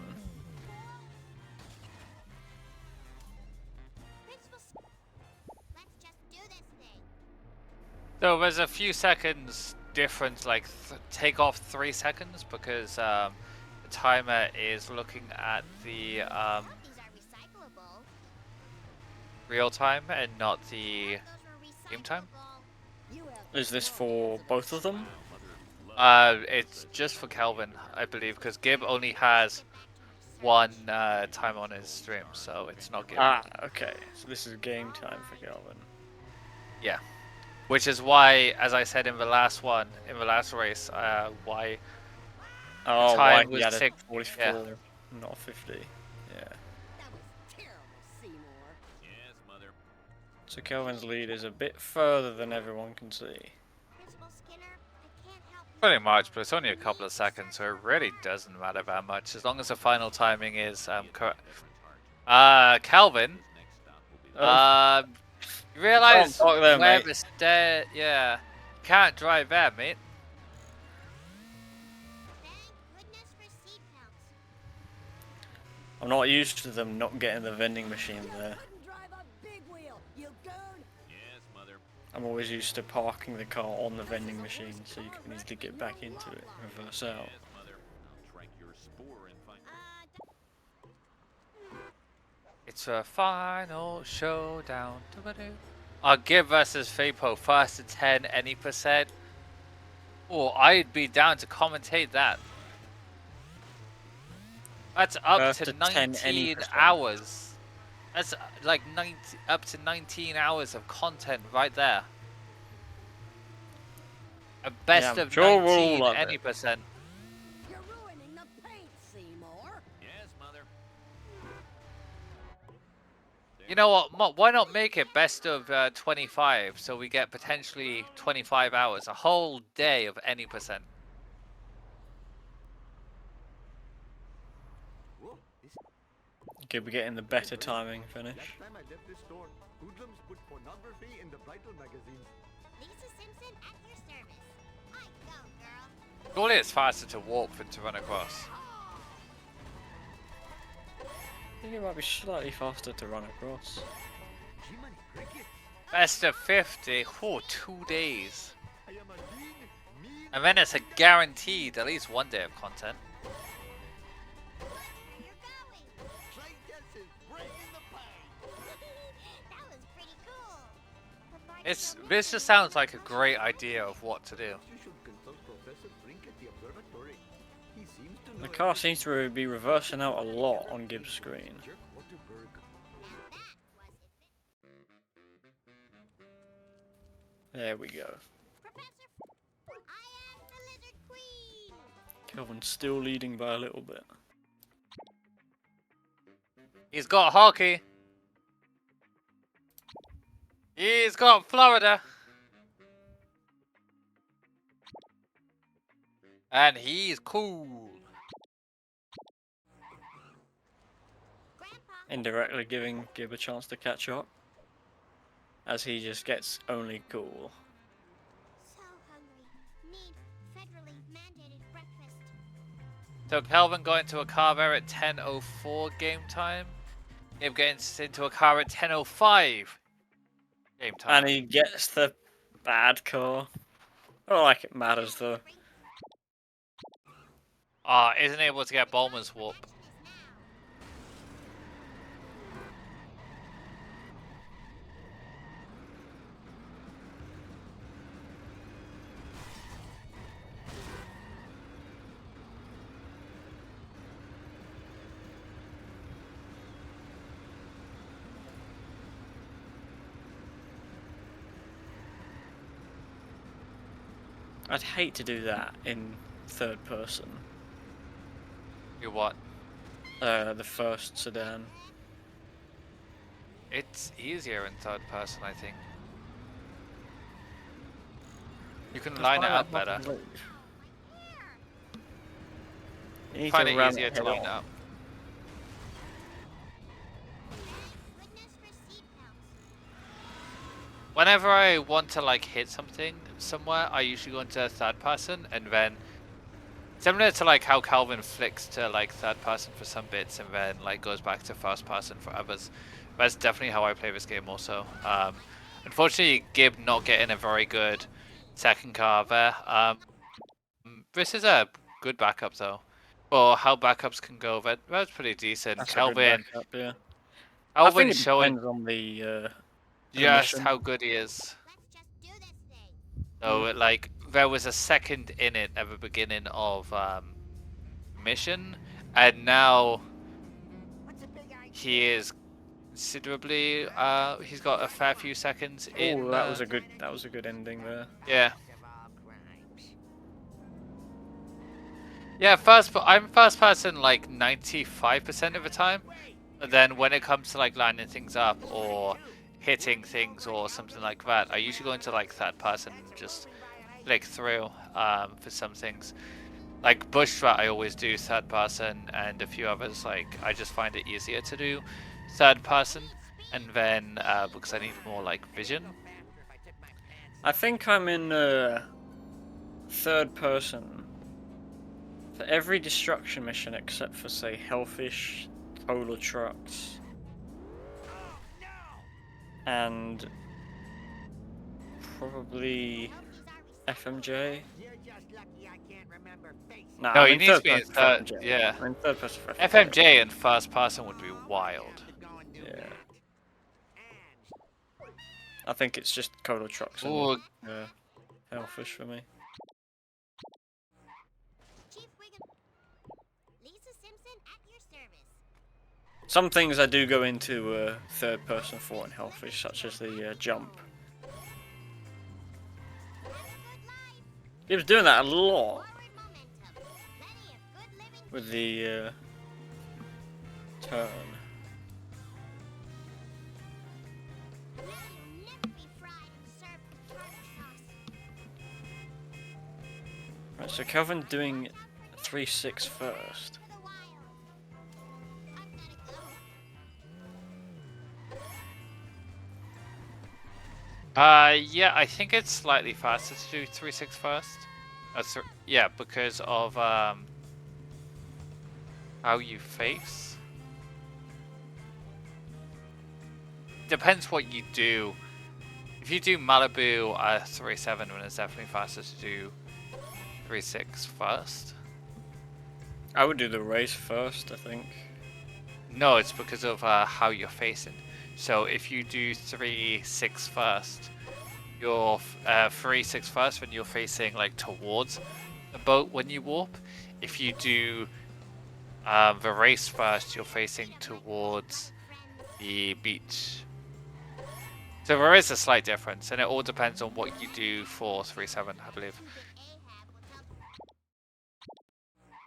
Let's just do this thing. So there's a few seconds difference, like take off 3 seconds because the timer is looking at the These are recyclable. real time and not the Those were game time. recyclable. You have Is this for both of them? It's just for Kelvin, I believe, because Gib only has one time on his stream, so it's not Gib. Ah, okay. So this is game time for Kelvin. Yeah, which is why, as I said in the last race, why Oh, time why was he had a 6, 44, yeah. not 50. Yeah. That was terrible, Seymour. Yes, mother. So Kelvin's lead is a bit further than everyone can see. Principal Skinner, I can't help Pretty much, but it's only a couple of seconds, so it really doesn't matter that much as long as the final timing is correct. Calvin, you realize Don't talk there, where mate. the stair? Yeah, can't drive there, mate. Thank goodness for seatbelts. I'm not used to them not getting the vending machine there. Couldn't drive a big wheel, you goon. Yes, mother. I'm always used to parking the car on the vending machine so you can easily get back into it, reverse out. Yes, mother. I'll track your spore and find. It's a final showdown. I'll give versus Fapo first to 10 any percent. Oh, I'd be down to commentate that. That's up First to to 10 any 19 percent. hours. That's like up to 19 hours of content right there. A best I'm of sure we'll 19 love any it. percent. You're ruining the paint, Seymour. Yes, mother. You know what? Why not make it best of 25 so we get potentially 25 hours, a whole day of any percent. Gib getting the better timing finish. Last time I left this store, hoodlums put pornography in the Vital magazines. Lisa Simpson at your service. I go, girl. Surely it's faster to walk than to run across. I think it might be slightly faster to run across. Jiminy Cricket, Best of 50. Oh, 2 days. I am a lean, mean. And then it's a guaranteed at least 1 day of content. Where you're going? Try guesses, breaking the pie. That was pretty cool. The party This just sounds like a great idea of what to do. You should consult Professor Brink at the observatory. He seems to know. The car seems to be reversing out a lot on Gib's screen. Jerk Waterberg. There we go. Professor, I am the Lizard Queen. Kelvin's still leading by a little bit. He's got hockey. He's got Florida. And he's cool. Grandpa, Indirectly giving Gib a chance to catch up. As he just gets only cool. so hungry. Need federally mandated breakfast. So Kelvin got into a car there at 10:04 game time. Him getting into a car at 10:05 game time. And he gets the bad car. I don't like it matters though. Isn't able to get Bowman's warp. I'd hate to do that in third person. You what? The first sedan. It's easier in third person, I think. You can line it up better. You need Find to it ram easier it to head line on. up. Goodness for seatbelts. Whenever I want to like hit something somewhere, I usually go into third person and then similar to like how Calvin flicks to like third person for some bits and then like goes back to first person for others. That's definitely how I play this game also. Unfortunately, Gib not getting a very good second car there. This is a good backup though. For how backups can go, that's pretty decent. That's a good Calvin, backup, yeah. I think Calvin it showing depends on the just mission. how good he is. Let's just do this thing. So like there was a second in it at the beginning of mission, and now he is considerably. He's got a fair few seconds in. Oh, that was a good ending there. Yeah. Yeah, I'm first person like 95% of the time. But then when it comes to like lining things up or hitting things or something like that, I usually go into like third person and just flick through for some things. Like bush rat I always do third person, and a few others like I just find it easier to do third person, and then because I need more like vision. I think I'm in third person for every destruction mission except for say Hellfish, Polar Trucks, and probably FMJ. You're just lucky I can't remember faces. Nah, No, I'm he in needs to third be in person for third. FMJ. Yeah, I'm in third person for FMJ and first person would be wild. Yeah. I think it's just Polar Trucks and Ooh, Hellfish for me. Chief Wiggum. Lisa Simpson at your service. Some things I do go into third person for in Hellfish, such as the jump. Have a good life. He was doing that a lot Forward momentum. Plenty of good living. with the turn. Now you'll never be fried and served with tartar sauce. Right, so Kelvin's doing 3-6 first. For the wild. I've gotta go. Yeah, I think it's slightly faster to do 3-6 first. Yeah, because of how you face. Depends what you do. If you do Malibu 3-7, then it's definitely faster to do 3-6 first. I would do the race first, I think. No, it's because of how you're facing. So if you do 3-6 first, you're 3-6 first when you're facing like towards the boat when you warp. If you do the race first, you're facing towards the beach. So there is a slight difference, and it all depends on what you do for 3-7, I believe.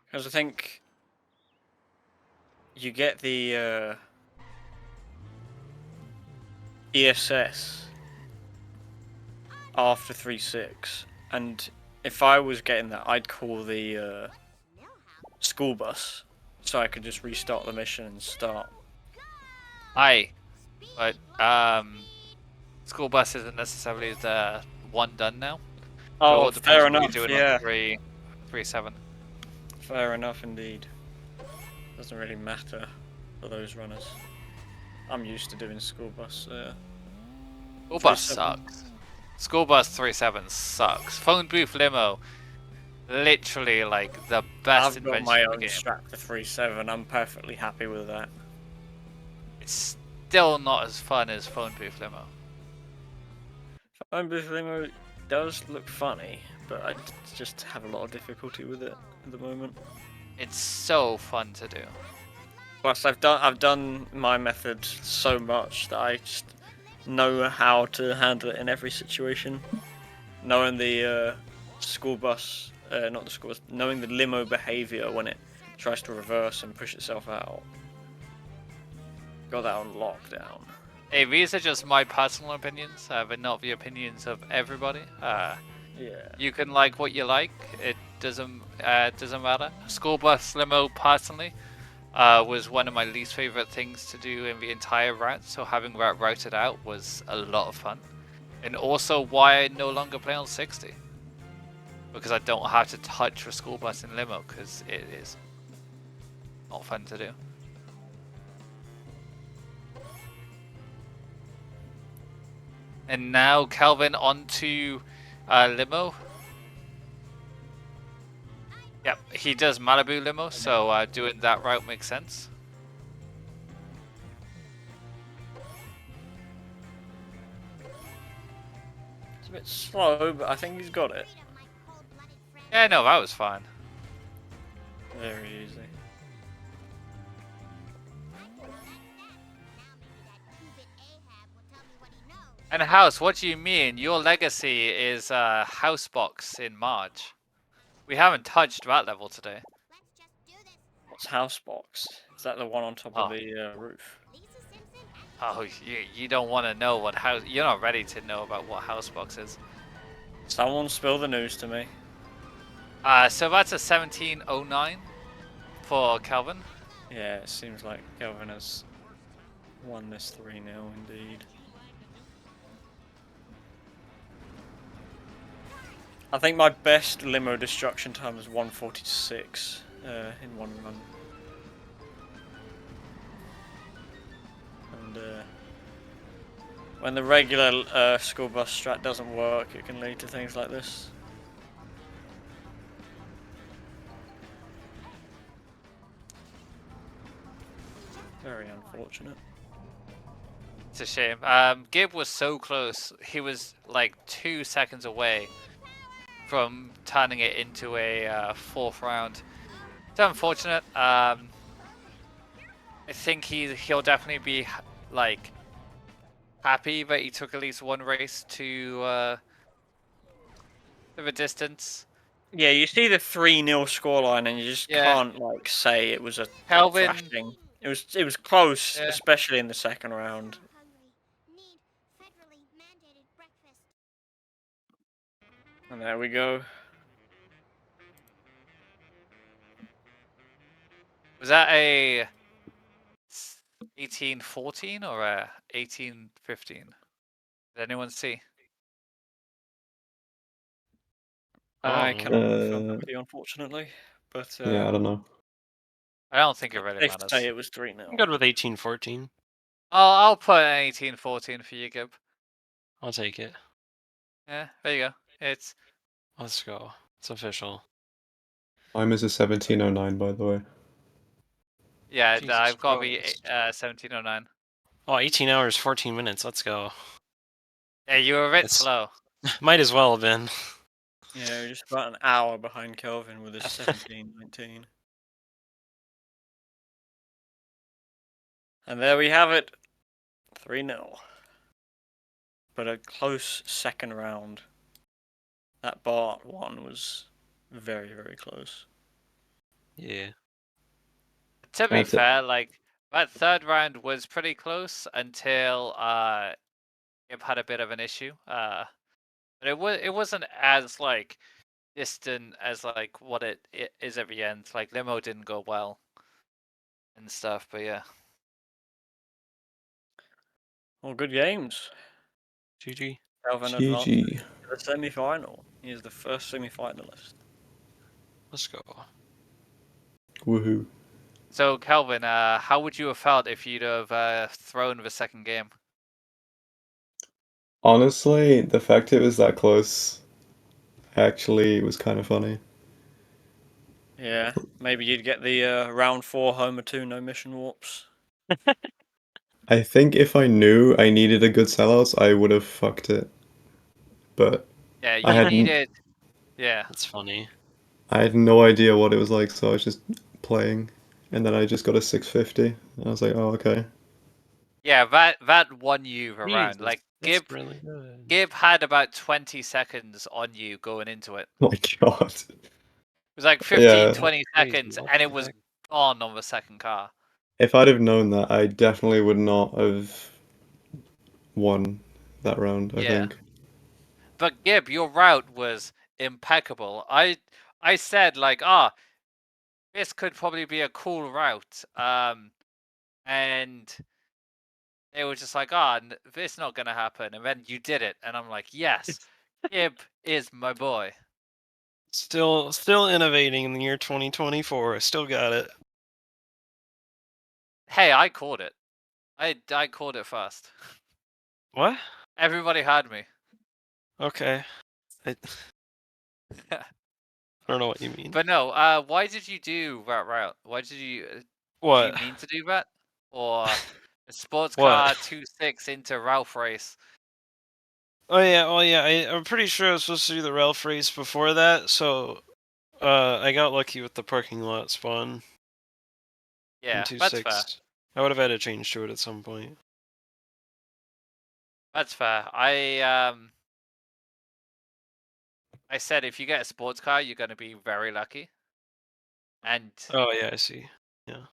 Because I think you get the ESS after 3-6, and if I was getting that, I'd call the school bus so I could just restart the mission and start. Aye, but school bus isn't necessarily the one done now. So it Oh, all depends fair on what enough. you're doing Yeah, on 3-7. fair enough indeed. Doesn't really matter for those runners. I'm used to doing school bus. School bus 3-7. sucks. School bus 3-7 sucks. Phone booth limo, literally like the best I've got invention my in the own game. strap for 3-7. I'm perfectly happy with that. It's still not as fun as phone booth limo. Phone booth limo does look funny, but I just have a lot of difficulty with it at the moment. It's so fun to do. Plus, I've done my method so much that I just know how to handle it in every situation. Knowing the school bus, not the school bus, knowing the limo behavior when it tries to reverse and push itself out. Got that on lockdown. Hey, these are just my personal opinions, but not the opinions of everybody. Yeah. You can like what you like. It doesn't matter. School bus limo personally was one of my least favorite things to do in the entire route. So having that routed out was a lot of fun, and also why I no longer play on 60 because I don't have to touch the school bus in limo because it is not fun to do. And now Calvin onto limo. Yep, he does Malibu limo, so doing that route makes sense. It's a bit slow, but I think he's got it. Yeah, no, that was fine. Very easy. And House, what do you mean? Your legacy is Housebox in March. We haven't touched that level today. What's Housebox? Is that the one on top of Oh. the roof? Oh, you don't want to know what house. You're not ready to know about what Housebox is. Someone spill the news to me. So that's a 1709 for Calvin. Yeah, it seems like Kelvin has won this 3-0 indeed. I think my best limo destruction time was 1:46 in one run. And when the regular school bus strat doesn't work, it can lead to things like this. Very unfortunate. It's a shame. Gib was so close. He was like 2 seconds away from turning it into a fourth round. It's unfortunate. I think he'll definitely be like happy that he took at least one race to the distance. Yeah, you see the 3-0 scoreline, and you just can't like say it was a Calvin. thrashing. It was close, Yeah. especially in the second round. And there we go. Was that a 1814 or a 1815? Did anyone see? I Oh, cannot confirm that Uh, with you, unfortunately. But yeah, I don't know. I don't think it really safe to say matters. it was 3-0. I'm good with 18-14. I'll put an 18-14 for you, Gib. I'll take it. Yeah, there you go. It's Let's go. It's official. Mine is a 1709, by the way. yeah. Jesus I've got to be Christ. 1709. Oh, 18 hours, 14 minutes. Let's go. Yeah, you were a bit It's- slow. Might as well have been. Yeah, we're just about an hour behind Kelvin with his 17-19. And there we have it. 3-0. But a close second round. That Bart one was very, very close. Yeah. To be That's it. fair, like that third round was pretty close until Gib had a bit of an issue. But it wasn't as like distant as like what it is at the end. Like limo didn't go well and stuff, but yeah. Well, good games. GG. Kelvin advances GG. to the semi-final. He is the first semi-finalist. Let's go. Woohoo. So Kelvin, how would you have felt if you'd have thrown the second game? Honestly, the fact it was that close actually was kind of funny. Yeah, maybe you'd get the round 4 Homer 2 no mission warps. I think if I knew I needed a good sellouts, I would have fucked it. But Yeah, I you had needed. Yeah, That's funny. I had no idea what it was like, so I was just playing, and then I just got a 650. And I was like, oh, okay. yeah. That won you the round. Jesus, Like that's really good. Gib had about 20 seconds on you going into it. Oh my god. It was like 15, Yeah. 20 Crazy, seconds, what and the it was heck? on the second car. If I'd have known that, I definitely would not have won that round, I Yeah. think. But Gib, your route was impeccable. I said like, this could probably be a cool route. And they were just like, this not gonna happen. And then you did it, and I'm like, yes, Gib is my boy. Still innovating in the year 2024. I still got it. Hey, I called it. I called it first. What? Everybody had me. Okay. I don't know what you mean. But no, why did you do that route? Why did you? Did What? you mean to do that? Or a sports What? car 2.6 into Ralph race? Oh yeah. I'm pretty sure I was supposed to do the Ralph race before that, so I got lucky with the parking lot spawn in Yeah, that's fair. 2.6. I would have had to change to it at some point. That's fair. I said if you get a sports car, you're gonna be very lucky. And Oh yeah, I see. Yeah.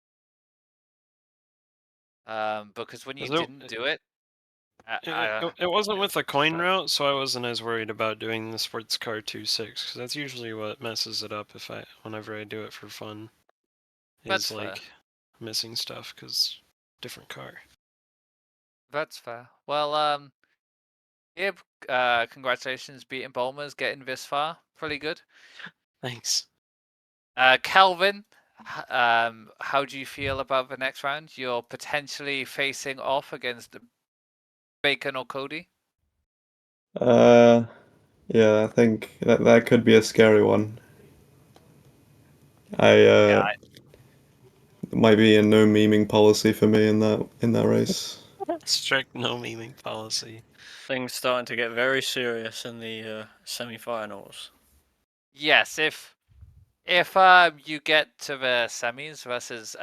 because when you 'Cause didn't do it, it wasn't it with was the coin tough. route, so I wasn't as worried about doing the sports car 2.6, because that's usually what messes it up whenever I do it for fun. That's Is fair. like missing stuff because different car. That's fair. Well, Gib, congratulations beating Bulmers, getting this far. Pretty good. Thanks. Calvin, how do you feel about the next round? You're potentially facing off against Bacon or Cody. Yeah, I think that could be a scary one. Yeah, Might be a no memeing policy for me in that race. Strict no memeing policy. Things starting to get very serious in the semi-finals. yes. If you get to the semis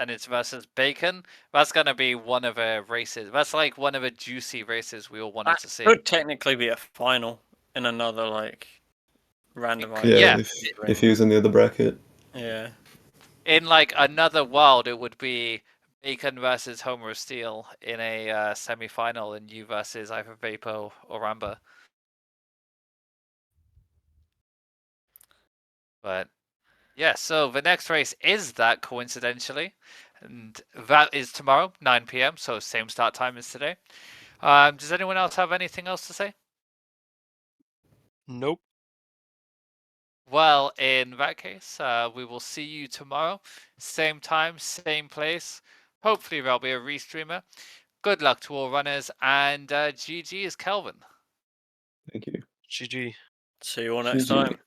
it's versus Bacon, that's gonna be one of the races. That's like one of the juicy races we all wanted That to see. could technically be a final in another like randomized. Yeah, Yeah. if he was in the other bracket. Yeah. In like another world, it would be Bacon versus Homer of Steel in a semi-final, and you versus either Vapo or Ramba. But yeah, so the next race is that coincidentally, and that is tomorrow, 9 p.m. So same start time as today. Does anyone else have anything else to say? Nope. Well, in that case, we will see you tomorrow. Same time, same place. Hopefully there'll be a restreamer. Good luck to all runners, and GG is Kelvin. Thank you. GG. See you all next GG. time.